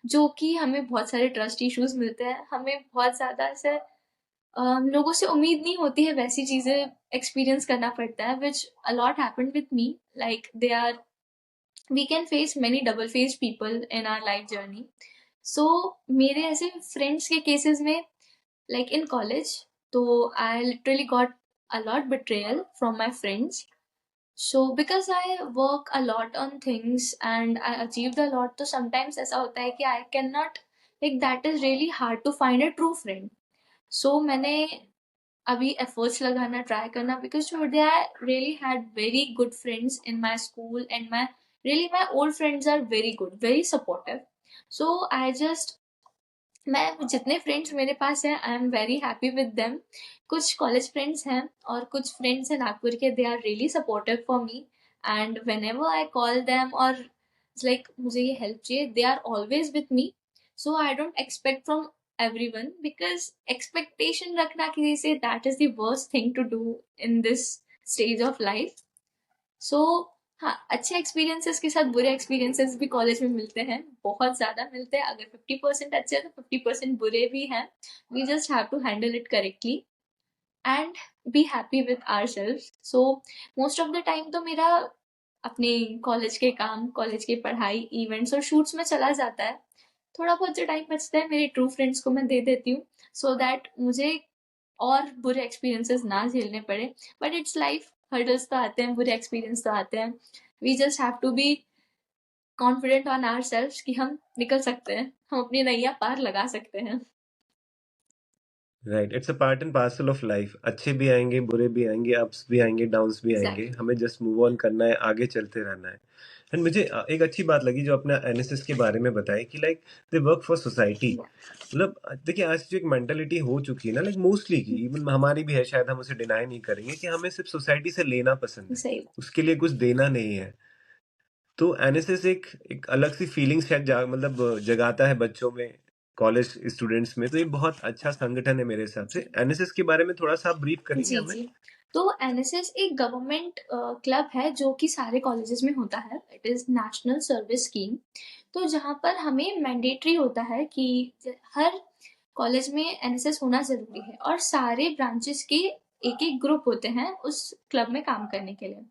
जो कि हमें बहुत सारे ट्रस्ट इश्यूज मिलते हैं, हमें बहुत ज्यादा ऐसे लोगों से उम्मीद नहीं होती है, वैसी चीजें एक्सपीरियंस करना पड़ता है, which a lot happened with me. Like they are, we can face many double face people in our life journey. So मेरे ऐसे फ्रेंड्स के केसेस में, लाइक इन कॉलेज, तो I literally got a lot betrayal from my friends. So because I work a lot on things and I achieved a lot, तो sometimes ऐसा होता है कि I cannot, like that is really hard to find a true friend. So मैंने अभी efforts लगाना try करना, because today I really had very good friends in my school and my old friends are very good, very supportive. So I just, मैं जितने friends मेरे पास हैं, I am very happy with them. कुछ college friends हैं और कुछ friends हैं नागपुर के, they are really supportive for me. And whenever I call them और लाइक मुझे ये हेल्प चाहिए, they are always with me. So I don't expect from everyone, because expectation रखना किसी से, that is the worst thing to do in this stage of life. So हाँ, अच्छे experiences के साथ बुरे एक्सपीरियंसेस भी कॉलेज में मिलते हैं, बहुत ज्यादा मिलते हैं. अगर 50% अच्छे हैं तो 50% बुरे भी हैं. We just have to handle it correctly and be happy with ourself. So most of the time तो मेरा अपने कॉलेज के काम, कॉलेज की पढ़ाई, इवेंट्स और शूट्स में चला जाता है. थोड़ा बहुत जो टाइम बचता है मेरे ट्रू फ्रेंड्स को मैं दे देती हूँ, सो दैट मुझे और बुरे एक्सपीरियंसेस ना झेलने पड़े. बट इट्स लाइफ, हर्डल्स तो आते हैं, बुरे एक्सपीरियंस तो आते हैं. We just have to be confident on ourself कि हम निकल सकते हैं, हम अपनी नैया पार लगा सकते हैं. Right. It's a part and parcel of life. अच्छे भी आएंगे, बुरे भी आएंगे, अप्स भी आएंगे, डाउन्स भी आएंगे. एग्जैक्टली. हमें जस्ट मूव ऑन करना है, आगे चलते रहना है. एंड मुझे एक अच्छी बात लगी जो अपना एनएसएस के बारे में बताई कि like they work for society. मतलब देखिए, आज जो एक मेंटालिटी हो चुकी है ना, लाइक मोस्टली की, इवन हमारी भी है, शायद हम उसे डिनाई नहीं करेंगे, कि हमें सिर्फ सोसाइटी से लेना पसंद है, सही. उसके लिए कुछ देना नहीं है. तो एनएसएस एक एक अलग सी फीलिंग शायद मतलब जगाता है बच्चों में, कॉलेज स्टूडेंट्स में. तो ये बहुत अच्छा संगठन है मेरे हिसाब से. एनएसएस के बारे में थोड़ा सा आप ब्रीफ करेंगे जी हमें? जी. तो एनएसएस एक गवर्नमेंट क्लब है जो कि सारे कॉलेजेस में होता है. It is national service scheme. तो जहाँ पर हमें मैंडेटरी होता है कि हर कॉलेज में एनएसएस होना जरूरी है, और सारे ब्रांचेस के एक एक ग्रुप होते हैं उस क्लब में काम करने के लिए.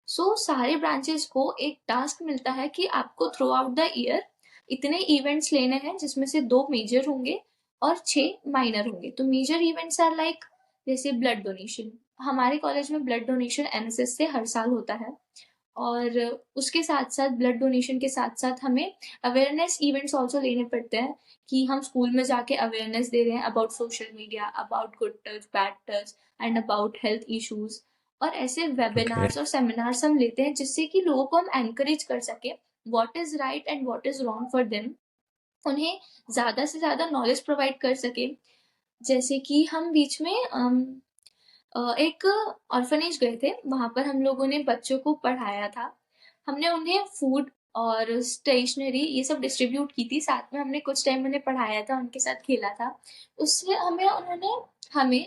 सो सारे ब्रांचेस को एक टास्क मिलता है कि आपको थ्रू आउट द ईयर इतने इवेंट्स लेने हैं, जिसमें से 2 मेजर होंगे और 6 माइनर होंगे. तो मेजर इवेंट्स आर लाइक, जैसे ब्लड डोनेशन. हमारे कॉलेज में ब्लड डोनेशन एनएसएस से हर साल होता है. और उसके साथ साथ, ब्लड डोनेशन के साथ साथ, हमें अवेयरनेस इवेंट्स ऑल्सो लेने पड़ते हैं कि हम स्कूल में जाके अवेयरनेस दे रहे हैं about social media, about good touch, bad touch and about health issues. और ऐसे Okay. वेबिनार्स और सेमिनार्स हम लेते हैं जिससे कि लोगों को हम एनकरेज कर सके what is right and what is wrong for them, उन्हें ज़्यादा से ज़्यादा नॉलेज प्रोवाइड कर सके। जैसे कि हम बीच में एक ऑर्फनेज गए थे, वहाँ पर हम लोगों ने बच्चों को पढ़ाया था। हमने उन्हें फूड और स्टेशनरी ये सब डिस्ट्रीब्यूट की थी, साथ में हमने कुछ टाइम उन्हें पढ़ाया था, उनके साथ खेला था। उससे हमें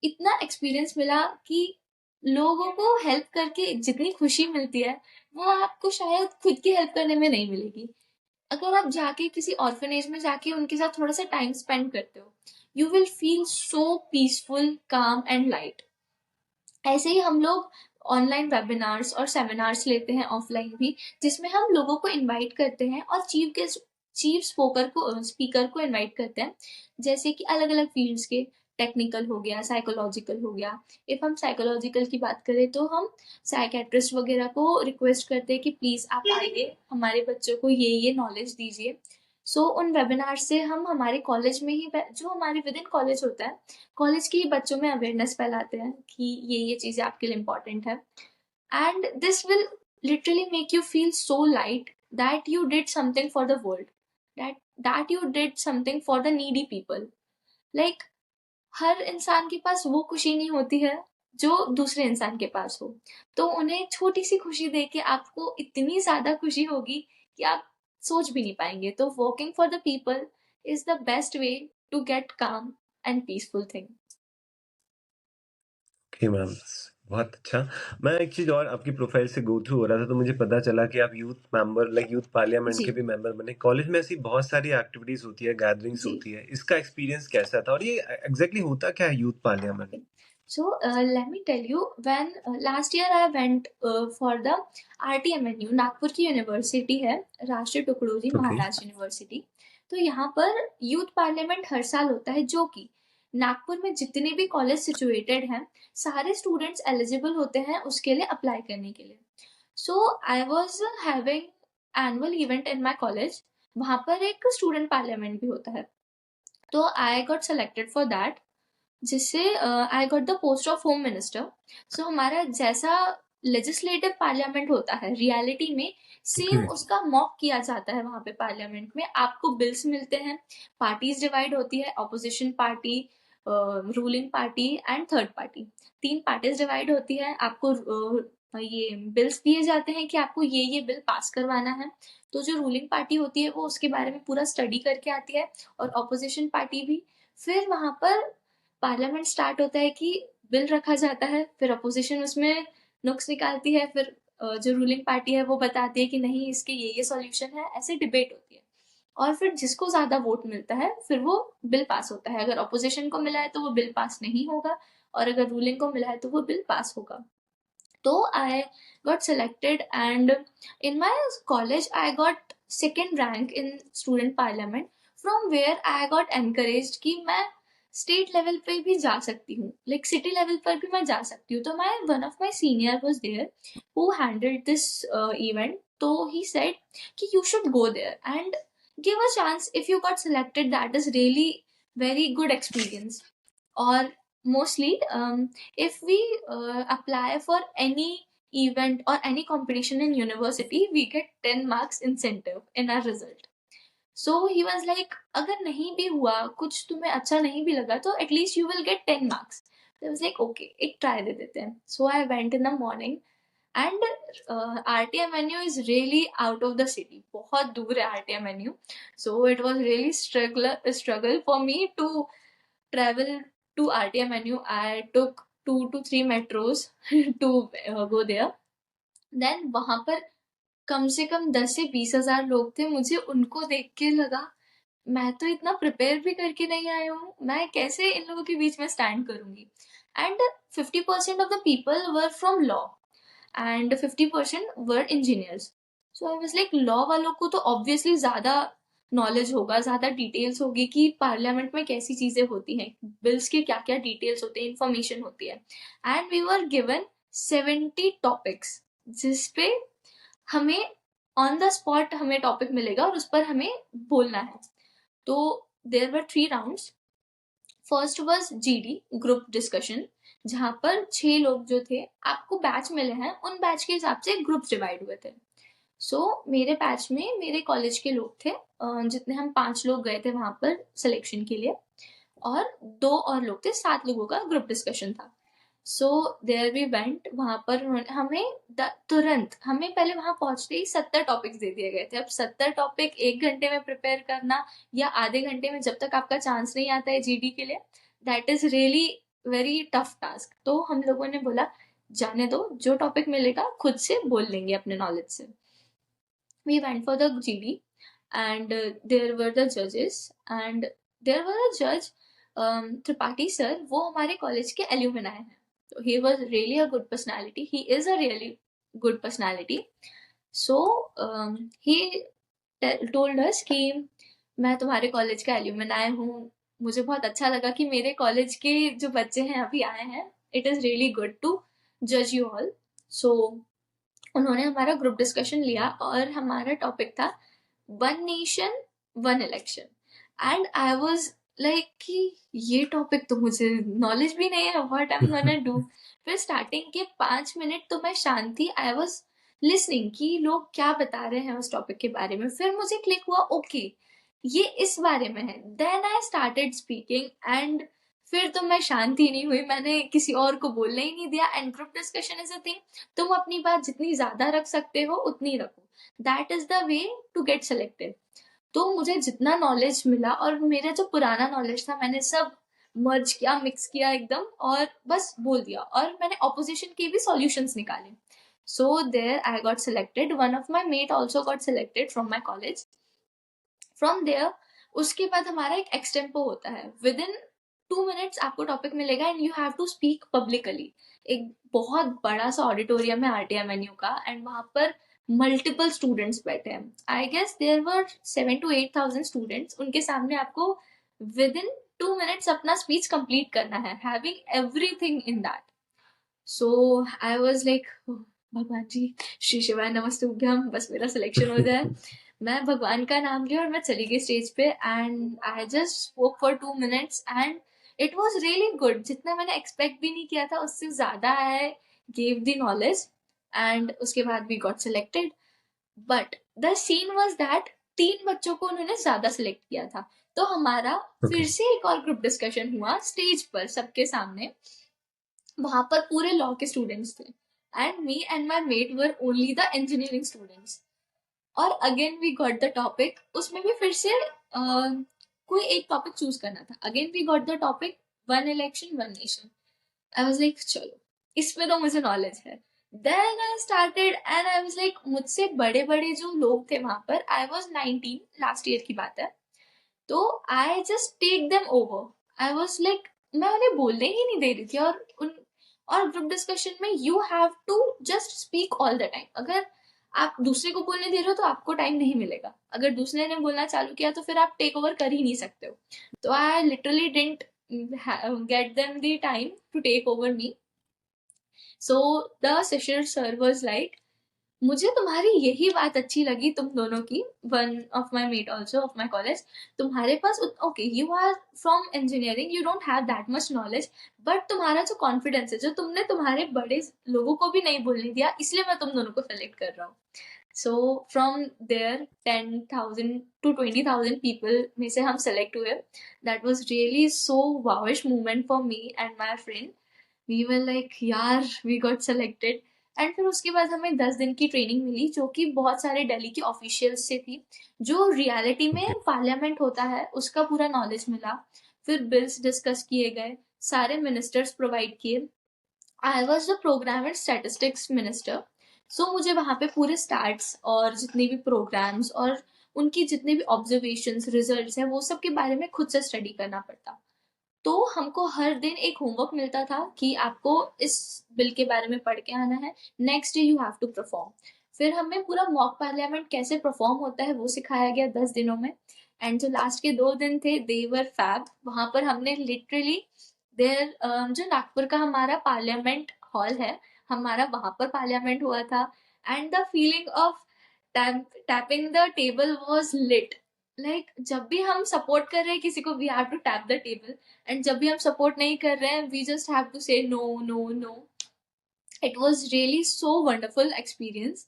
इतना एक्सपीरियंस मिला कि लोगों को हेल्प करके जितनी खुशी मिलती है, वो आपको शायद खुद की हेल्प करने में नहीं मिलेगी। अगर आप जाके किसी ऑर्फनेज में जाके उनके साथ थोड़ा सा टाइम स्पेंड करते हो, you will feel so peaceful, काम एंड लाइट। ऐसे ही हम लोग ऑनलाइन वेबिनार्स और सेमिनार्स लेते हैं ऑफलाइन भी, जिसमें हम लोगों को इनवाइट करते हैं और चीफ स्पीकर को इनवाइट करते हैं, जैसे कि अलग अलग फील्ड्स के, टेक्निकल हो गया, साइकोलॉजिकल हो गया। इफ हम साइकोलॉजिकल की बात करें तो हम साइकेट्रिस्ट वगैरह को रिक्वेस्ट करते हैं कि प्लीज आप आइए, हमारे बच्चों को ये नॉलेज दीजिए। उन वेबिनार से हम हमारे कॉलेज में ही, जो हमारे विद इन कॉलेज होता है, कॉलेज के ही बच्चों में अवेयरनेस फैलाते हैं कि ये चीजें आपके लिए इम्पोर्टेंट है। And this will literally make you feel so light that you did something for the world, that you did something for the needy people. Like हर इंसान के पास वो खुशी नहीं होती है जो दूसरे इंसान के पास हो, तो उन्हें छोटी सी खुशी देके आपको इतनी ज्यादा खुशी होगी कि आप सोच भी नहीं पाएंगे। तो working for the people is the best way to get calm and peaceful thing. Okay ma'am, बहुत अच्छा। मैं एक चीज़ और आपकी प्रोफाइल से गो थ्रू हो रहा था तो मुझे पता चला कि आप youth member, like youth parliament जी के भी मेंबर बने। कॉलेज में ऐसी बहुत सारी एक्टिविटीज़ होती है, गैदरिंग्स जी होती है, इसका एक्सपीरियंस कैसा था और ये एग्जैक्टली होता क्या है youth parliament? So let me tell you, when last year I went for the RTMNU, Nagpur की यूनिवर्सिटी है, राष्ट्रीय टुकड़ोजी ओके। महाराज यूनिवर्सिटी। तो यहाँ पर यूथ पार्लियामेंट हर साल होता है, जो कि नागपुर में जितने भी कॉलेज सिचुएटेड हैं, सारे स्टूडेंट्स एलिजिबल होते हैं उसके लिए अप्लाई करने के लिए। So I was having annual event in my college, वहाँ पर एक स्टूडेंट पार्लियामेंट भी होता है। तो I got selected for that, जिससे I got the post of home minister. So हमारा जैसा लेजिस्लेटिव पार्लियामेंट होता है, रियलिटी में सेम ओके। उसका मॉक किया जाता है वहां पे पार्लियामेंट में। आपको बिल्स मिलते हैं, पार्टीज डिवाइड होती है, opposition party, ruling party and third party, तीन पार्टीज डिवाइड होती है। आपको ये बिल्स दिए जाते हैं कि आपको ये बिल पास करवाना है। तो जो रूलिंग पार्टी होती है वो उसके बारे में पूरा स्टडी करके आती है, और ऑपोजिशन पार्टी भी। फिर वहां पर पार्लियामेंट स्टार्ट होता है कि बिल रखा जाता है, फिर अपोजिशन उसमें नुक्स निकालती है, फिर जो रूलिंग पार्टी है वो बताती है कि नहीं इसके ये सॉल्यूशन है, ऐसे डिबेट होती है। और फिर जिसको ज्यादा वोट मिलता है फिर वो बिल पास होता है। अगर अपोजिशन को मिला है तो वो बिल पास नहीं होगा, और अगर रूलिंग को मिला है तो वो बिल पास होगा। तो I got selected, and in my college I got second rank in student parliament, from where I got encouraged कि मैं स्टेट लेवल पे भी जा सकती हूँ, लाइक सिटी लेवल पर भी मैं जा सकती हूँ। तो my one of my senior was there who handled this event, तो he said कि you should go there and give a chance. If you got selected, that is really very good experience. Or mostly if we apply for any event or any competition in university, we get 10 marks incentive in our result. So he was like, अगर नहीं भी हुआ, कुछ तुम्हें अच्छा नहीं भी लगा, तो at least you will get 10 marks. So I was like, okay, एक try दे देते हैं. So I went in the morning, and RTMNU is really out of the city, बहुत दूर है RTMNU. So it was really struggle for me to travel to RTMNU. I took 2 to 3 metros to go there. Then वहां पर कम से कम 10 से 20 हजार लोग थे। मुझे उनको देख के लगा मैं तो इतना प्रिपेयर भी करके नहीं आई हूँ, मैं कैसे इन लोगों के बीच में स्टैंड करूंगी। And 50% of the people were from law and 50% were engineers. So I was like, law वालों को तो ऑब्वियसली ज्यादा नॉलेज होगा, ज्यादा डिटेल्स होगी कि पार्लियामेंट में कैसी चीजें होती हैं, बिल्स के क्या क्या डिटेल्स होते हैं, इंफॉर्मेशन होती है। And we were given 70 topics, जिसपे हमें ऑन द स्पॉट हमें टॉपिक मिलेगा और उस पर हमें बोलना है। तो there were 3 rounds. First was GD, group discussion, जहाँ पर 6 लोग जो थे, आपको बैच मिले हैं, उन बैच के हिसाब से ग्रुप्स डिवाइड हुए थे। सो मेरे बैच में मेरे कॉलेज के लोग थे, जितने हम 5 लोग गए थे वहां पर सिलेक्शन के लिए, और 2 और लोग थे, 7 लोगों का ग्रुप डिस्कशन था। सो देयर वी वेंट, वहां पर हमें तुरंत, हमें पहले वहां पहुंचते ही 70 टॉपिक्स दे दिए गए थे। अब 70 टॉपिक 1 घंटे में प्रिपेयर करना या आधे घंटे में, जब तक आपका चांस नहीं आता है जीडी के लिए, that is really very tough task. तो हम लोगों ने बोला जाने दो, जो टॉपिक मिलेगा खुद से बोल लेंगे अपने नॉलेज से। We went for the GD, and there were the judges, and there were a judge, Tripathi sir, वो हमारे कॉलेज के एल्यूमिनाई हैं। तो he was really a good personality, he is a really good personality. So he told us कि मैं तुम्हारे college का alumni हूँ, मुझे बहुत अच्छा लगा कि मेरे कॉलेज के जो बच्चे हैं अभी आए हैं, it is really good to जज यू ऑल। सो उन्होंने हमारा ग्रुप डिस्कशन लिया और हमारा टॉपिक था one nation one election. And I was like कि ये टॉपिक तो मुझे नॉलेज भी नहीं है, what I am gonna do. फिर स्टार्टिंग के 5 मिनट तो मैं शांत थी, आई वाज लिसनिंग कि लोग क्या बता रहे हैं उस टॉपिक के बारे में। फिर मुझे क्लिक हुआ, ओके ये इस बारे में है। Then I started speaking, and फिर तो मैं शांति नहीं हुई, मैंने किसी और को बोलने ही नहीं दिया। And group discussion is a thing, तुम अपनी बात जितनी ज्यादा रख सकते हो उतनी रखो, that is the way to get selected. तो मुझे जितना नॉलेज मिला, और मेरा जो पुराना नॉलेज था, मैंने सब मर्ज किया, मिक्स किया एकदम, और बस बोल दिया। और मैंने ऑपोजिशन के भी सॉल्यूशंस निकाले। So there I got selected, one of my mate also got selected from my college. From there उसके बाद हमारा एक एक्सटेम्पो होता है, विद इन 2 मिनट्स आपको टॉपिक मिलेगा and you have to speak publicly. एक बहुत बड़ा सा ऑडिटोरियम है RTMNU का, एंड वहां पर मल्टीपल स्टूडेंट्स बैठे हैं। I guess there were 7 to 8 thousand students. उनके सामने आपको विद इन 2 मिनट्स अपना स्पीच कंप्लीट करना है, having everything in that. So I was like, भगवान जी, श्री शिवाय नमस्तुभ्यम, बस मेरा सिलेक्शन हो जाए। मैं भगवान का नाम लिया और मैं चली गई स्टेज पे, and I just spoke for 2 minutes, and it was really good. जितना मैंने एक्सपेक्ट भी नहीं किया था उससे ज्यादा I gave the knowledge, and उसके बाद we got selected. But the scene was that 3 बच्चों को उन्होंने ज्यादा सिलेक्ट किया था। तो हमारा फिर Okay. से एक और ग्रुप डिस्कशन हुआ स्टेज पर सबके सामने। वहां पर पूरे लॉ के स्टूडेंट्स थे, and me and my mate were only the engineering students. और again we got the topic, उसमें भी फिर से कोई एक टॉपिक चूज करना था। Again we got the topic one election one nation. I was like चलो, इसमें तो मुझे नॉलेज है। Then I started, and I was like, मुझसे बड़े बड़े जो लोग थे वहां पर, आई वाज 19, लास्ट ईयर की बात है, तो I just take them over. I was like, मैं उन्हें बोलने ही नहीं दे रही थी। और ग्रुप डिस्कशन में you have to just speak all the time. अगर आप दूसरे को बोलने दे रहे हो तो आपको टाइम नहीं मिलेगा, अगर दूसरे ने बोलना चालू किया तो फिर आप टेक ओवर कर ही नहीं सकते हो। तो I literally didn't get them the time to take over me. So the session sir was like, मुझे तुम्हारी यही बात अच्छी लगी तुम दोनों की, one of my mate also of my college, तुम्हारे पास okay you are from engineering, you don't have that much knowledge, but तुम्हारा जो कॉन्फिडेंस है, जो तुमने तुम्हारे बड़े लोगों को भी नहीं बोलने दिया, इसलिए मैं तुम दोनों को सेलेक्ट कर रहा हूँ। So from there 10,000 to 20,000 people में से हम सेलेक्ट हुए। That was really so wowish moment for me and my friend. We were like यार वी गॉट सेलेक्टेड। एंड फिर उसके बाद हमें 10 दिन की ट्रेनिंग मिली, जो कि बहुत सारे दिल्ली के ऑफिशियल्स से थी, जो रियलिटी में Okay. पार्लियामेंट होता है उसका पूरा नॉलेज मिला। फिर बिल्स डिस्कस किए गए, सारे मिनिस्टर्स प्रोवाइड किए। I was the program and statistics minister. So मुझे वहाँ पे पूरे स्टैट्स और जितने भी प्रोग्राम्स और उनकी जितने भी ऑब्जर्वेशंस रिजल्ट्स हैं वो सब के बारे में खुद से स्टडी करना पड़ता। तो हमको हर दिन एक होमवर्क मिलता था कि आपको इस बिल के बारे में पढ़ के आना है, next day you have to perform. फिर हमें पूरा मॉक पार्लियामेंट कैसे परफॉर्म होता है वो सिखाया गया 10 दिनों में। एंड जो लास्ट के 2 दिन थे दे वर फैब। वहां पर हमने लिटरली देर जो नागपुर का हमारा पार्लियामेंट हॉल है, हमारा वहां पर पार्लियामेंट हुआ था। And the feeling of tapping the table was lit. Like जब भी हम सपोर्ट कर रहे हैं किसी को, we have to tap the table, and जब भी हम सपोर्ट नहीं कर रहे हैं, we just have to say no no no. It was really so wonderful experience.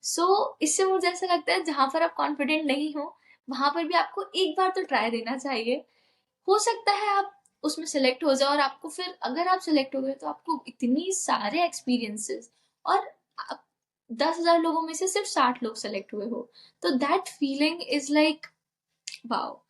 So इससे मुझे ऐसा लगता है जहां पर आप कॉन्फिडेंट नहीं हो, वहां पर भी आपको एक बार तो ट्राई देना चाहिए. हो सकता है आप उसमें सेलेक्ट हो जाओ, और आपको फिर अगर आप सेलेक्ट हो गए तो आपको इतनी सारे एक्सपीरियंसेस, और आप 10,000 लोगों में से सिर्फ 60 लोग सेलेक्ट हुए हो, तो that feeling is like wow.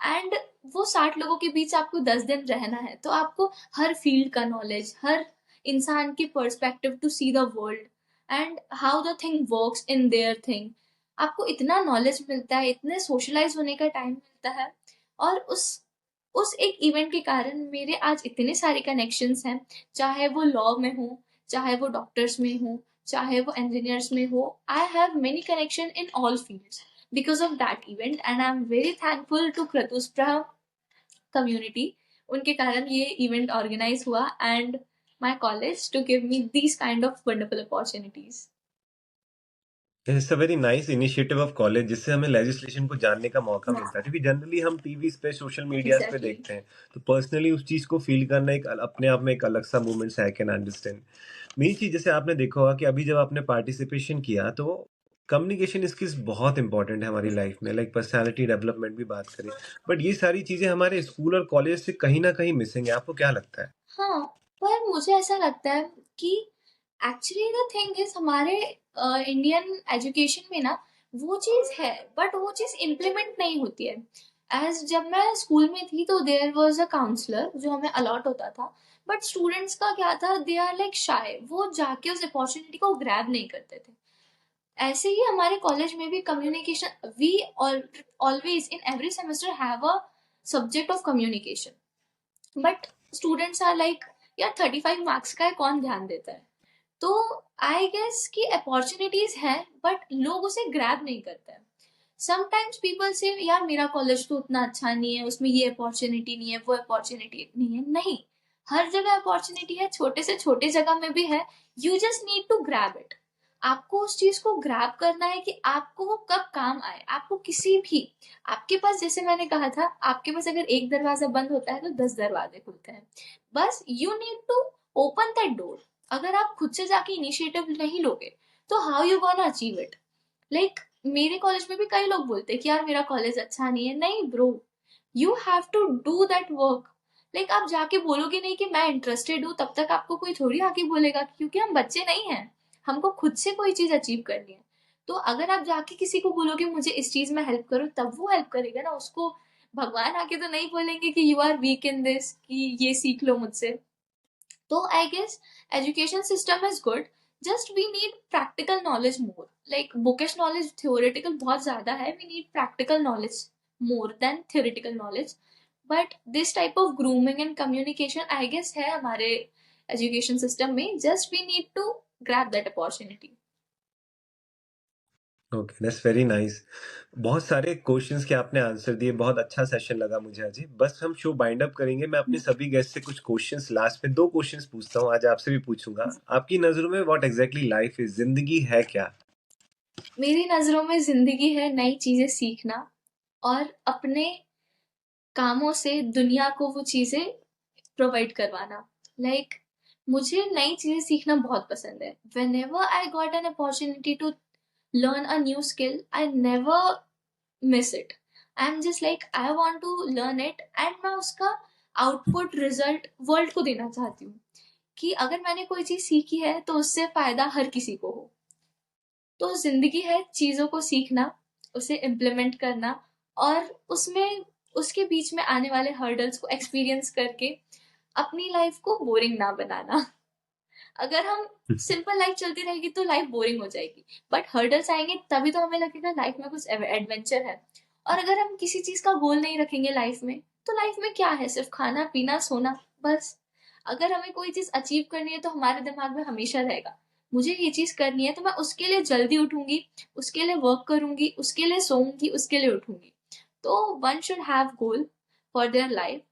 And वो 60 लोगों के बीच आपको 10 दिन रहना है, तो आपको हर फील्ड का नॉलेज, हर इंसान की perspective to see the world and how the thing works in their thing, आपको इतना नॉलेज मिलता है, इतने सोशलाइज होने का टाइम मिलता है. और उस एक इवेंट के कारण मेरे आज इतने सारे कनेक्शंस हैं, चाहे वो लॉ में हो, चाहे वो डॉक्टर्स में हो, चाहे वो इंजीनियर्स में हो. I have many connection in all fields because of that event, and I'm very thankful to Kratuspra community. उनके कारण ये event organize हुआ, and my college to give me these kind of wonderful opportunities. It's a very nice initiative of college, जिससे हमें legislation को जानने का मौका Yeah, मिलता है, क्योंकि जनरली हम टीवीज पे, सोशल मीडियाज पे exactly. देखते हैं, तो पर्सनली उस चीज को फील करना एक अपने आप में एक अलग सा मूवमेंट है, आई कैन अंडरस्टैंड. मेन चीज जैसे आपने देखा होगा कि अभी जब आपने पार्टिसिपेशन किया तो कम्युनिकेशन स्किल्स बहुत इंपॉर्टेंट है हमारी लाइफ में, लाइक पर्सनालिटी डेवलपमेंट भी बात करें, बट ये सारी चीजें हमारे स्कूल और कॉलेज से कहीं ना कहीं मिसिंग है. आपको क्या लगता है? हाँ, पर मुझे ऐसा लगता है कि एक्चुअली द थिंग इज हमारे इंडियन एजुकेशन में ना वो चीज है, बट वो चीज इम्प्लीमेंट नहीं होती है. एज जब मैं स्कूल में थी तो देयर वाज अ काउंसलर जो हमें अलॉट होता था, बट स्टूडेंट्स का क्या था, दे आर लाइक शाय, वो जाके उस अपॉर्चुनिटी को ग्रैब नहीं करते थे. ऐसे ही हमारे कॉलेज में भी communication, we always in every semester have a subject of communication, but students are like यार 35 मार्क्स का है, कौन ध्यान देता है. तो आई गेस कि अपॉर्चुनिटीज हैं, बट लोग उसे ग्रैब नहीं करते हैं. समटाइम्स पीपल से यार मेरा कॉलेज तो उतना अच्छा नहीं है, उसमें ये अपॉर्चुनिटी नहीं है, वो अपॉर्चुनिटी नहीं है. नहीं, हर जगह अपॉर्चुनिटी है, छोटे से छोटे जगह में भी है. You just need to grab it. आपको उस चीज को ग्रैब करना है कि आपको वो कब काम आए. आपको किसी भी, आपके पास, जैसे मैंने कहा था, आपके पास अगर एक दरवाजा बंद होता है तो 10 दरवाजे खुलते हैं. बस you need to open that door. अगर आप खुद से जाके इनिशिएटिव नहीं लोगे तो how you gonna achieve it. Like मेरे कॉलेज में भी कई लोग बोलते हैं कि यार मेरा कॉलेज अच्छा नहीं है. नहीं bro, you have to do that work. Like आप जाके बोलोगे नहीं कि मैं इंटरेस्टेड हूँ, तब तक आपको कोई थोड़ी आके बोलेगा, क्योंकि हम बच्चे नहीं हैं, हमको खुद से कोई चीज अचीव करनी है. तो अगर आप जाके किसी को बोलोगे मुझे इस चीज में हेल्प करो, तब वो हेल्प करेगा ना. उसको भगवान आके तो नहीं बोलेंगे कि you are weak in this, कि ये सीख लो मुझसे. तो I guess education system is good, just we need practical knowledge more. Like bookish knowledge theoretical बहुत ज्यादा है, we need practical knowledge more than theoretical knowledge. But this type of grooming and communication I guess है हमारे education system में, just we need to grab that opportunity. Okay, that's very nice. बहुत सारे questions के आपने answer दिए, बहुत अच्छा सेशन लगा मुझे आज ये. बस हम शो बाइंड अप करेंगे, मैं अपने सभी गेस्ट से कुछ क्वेश्चंस लास्ट में, दो क्वेश्चंस पूछता हूँ, आज आपसे भी पूछूंगा. आपकी नजरों में व्हाट एग्जैक्टली लाइफ इज, जिंदगी है क्या? मेरी नजरों में जिंदगी है नई चीजें सीखना, और अपने कामों से दुनिया को वो चीजें प्रोवाइड करवाना. लाइक मुझे नई चीजें सीखना बहुत पसंद है. Whenever I got an opportunity to learn a new skill, I never miss it. I'm just like I want to learn it, and मैं उसका आउटपुट रिजल्ट वर्ल्ड को देना चाहती हूँ, कि अगर मैंने कोई चीज सीखी है तो उससे फायदा हर किसी को हो. तो जिंदगी है चीजों को सीखना, उसे इम्प्लीमेंट करना, और उसमें उसके बीच में आने वाले हर्डल्स को एक्सपीरियंस करके अपनी लाइफ को बोरिंग ना बनाना. अगर हम सिंपल लाइफ चलती रहेगी तो लाइफ बोरिंग हो जाएगी, बट हर्डल्स आएंगे तभी तो हमें लगेगा लाइफ में कुछ एडवेंचर है. और अगर हम किसी चीज का गोल नहीं रखेंगे लाइफ में, तो लाइफ में क्या है, सिर्फ खाना पीना सोना बस. अगर हमें कोई चीज अचीव करनी है तो हमारे दिमाग में हमेशा रहेगा मुझे ये चीज करनी है, तो मैं उसके लिए जल्दी उठूंगी, उसके लिए वर्क करूंगी, उसके लिए सोऊंगी, उसके लिए उठूंगी. तो one should have goal for their life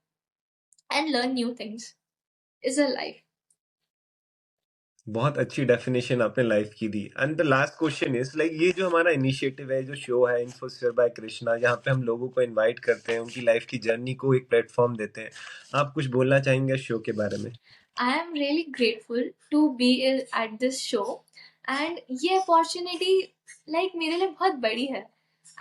and learn new things, is a life. बहुत अच्छी डेफिनेशन आपने लाइफ की दी। And the last question is like, ये जो हमारा इनिशिएटिव है, जो शो है इन्फोस्फीयर बाय कृष्णा, जहाँ पे हम लोगों को इनवाइट करते हैं, उनकी लाइफ की जर्नी को एक प्लेटफॉर्म देते हैं, आप कुछ बोलना चाहेंगे शो के बारे में? I am really grateful to be at this show and ये opportunity like मेरे लिए बहुत बड़ी है।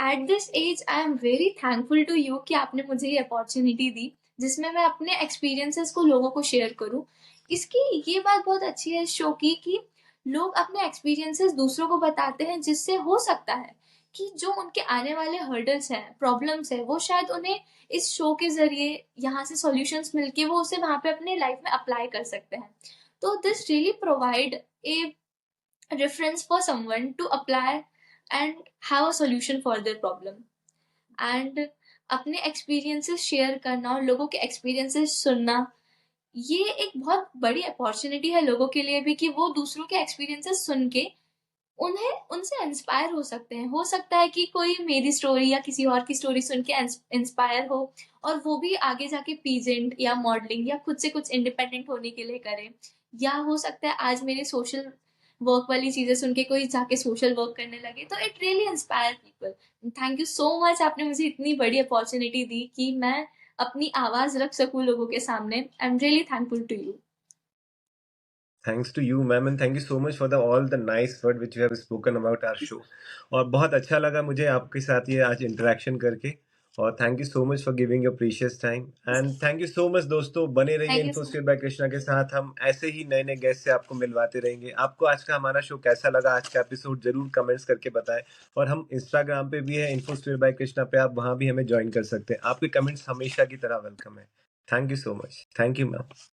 At this age I am very thankful to you कि आपने मुझे ये opportunity दी जिसमें मैं अपने experiences को लोगों को share करूँ। इसकी ये बात बहुत अच्छी है इस show की कि लोग अपने experiences दूसरों को बताते हैं, जिससे हो सकता है कि जो उनके आने वाले hurdles हैं, problems हैं, वो शायद उन्हें इस शो के ज़रिए यहाँ से सॉल्यूशंस मिलके वो उसे वहाँ पे अपने लाइफ में अप्लाई कर सकते हैं। तो this really provide a reference for someone to apply and have a solution for their problem. And अपने एक्सपीरियंसेस शेयर करना और लोगों के एक्सपीरियंसेस सुनना, ये एक बहुत बड़ी अपॉर्चुनिटी है लोगों के लिए भी कि वो दूसरों के एक्सपीरियंसेस सुन के उन्हें उनसे इंस्पायर हो सकते हैं। हो सकता है कि कोई मेरी स्टोरी या किसी और की स्टोरी सुन के इंस्पायर हो और वो भी आगे जाके पीजेंट या मॉडलिंग या खुद से कुछ इंडिपेंडेंट होने के लिए करे। या हो सकता है आज मेरे सोशल वर्क वाली चीजें सुन के कोई जाके सोशल वर्क करने लगे। तो it really inspire people. Thank you so much, आपने मुझे इतनी बड़ी अपॉर्चुनिटी दी कि मैं अपनी आवाज रख सकूं लोगों के सामने। I am really thankful to you. Thanks to you ma'am, and thank you so much for the all the nice word which you have spoken about our show. और बहुत अच्छा लगा मुझे आपके साथ ये आज इंटरेक्शन करके। और thank you so much for giving your precious time. And thank you so much दोस्तों, बने रहिए thank you so Infosphere by Krishna के साथ। हम ऐसे ही नए नए गेस्ट से आपको मिलवाते रहेंगे। आपको आज का हमारा शो कैसा लगा, आज का एपिसोड जरूर कमेंट्स करके बताएं। और हम इंस्टाग्राम पे भी है इन्फोस्फीयर बाय कृष्णा पे, आप वहां भी हमें ज्वाइन कर सकते हैं। आपके कमेंट्स हमेशा की तरह वेलकम है। Thank you so much. Thank you ma'am.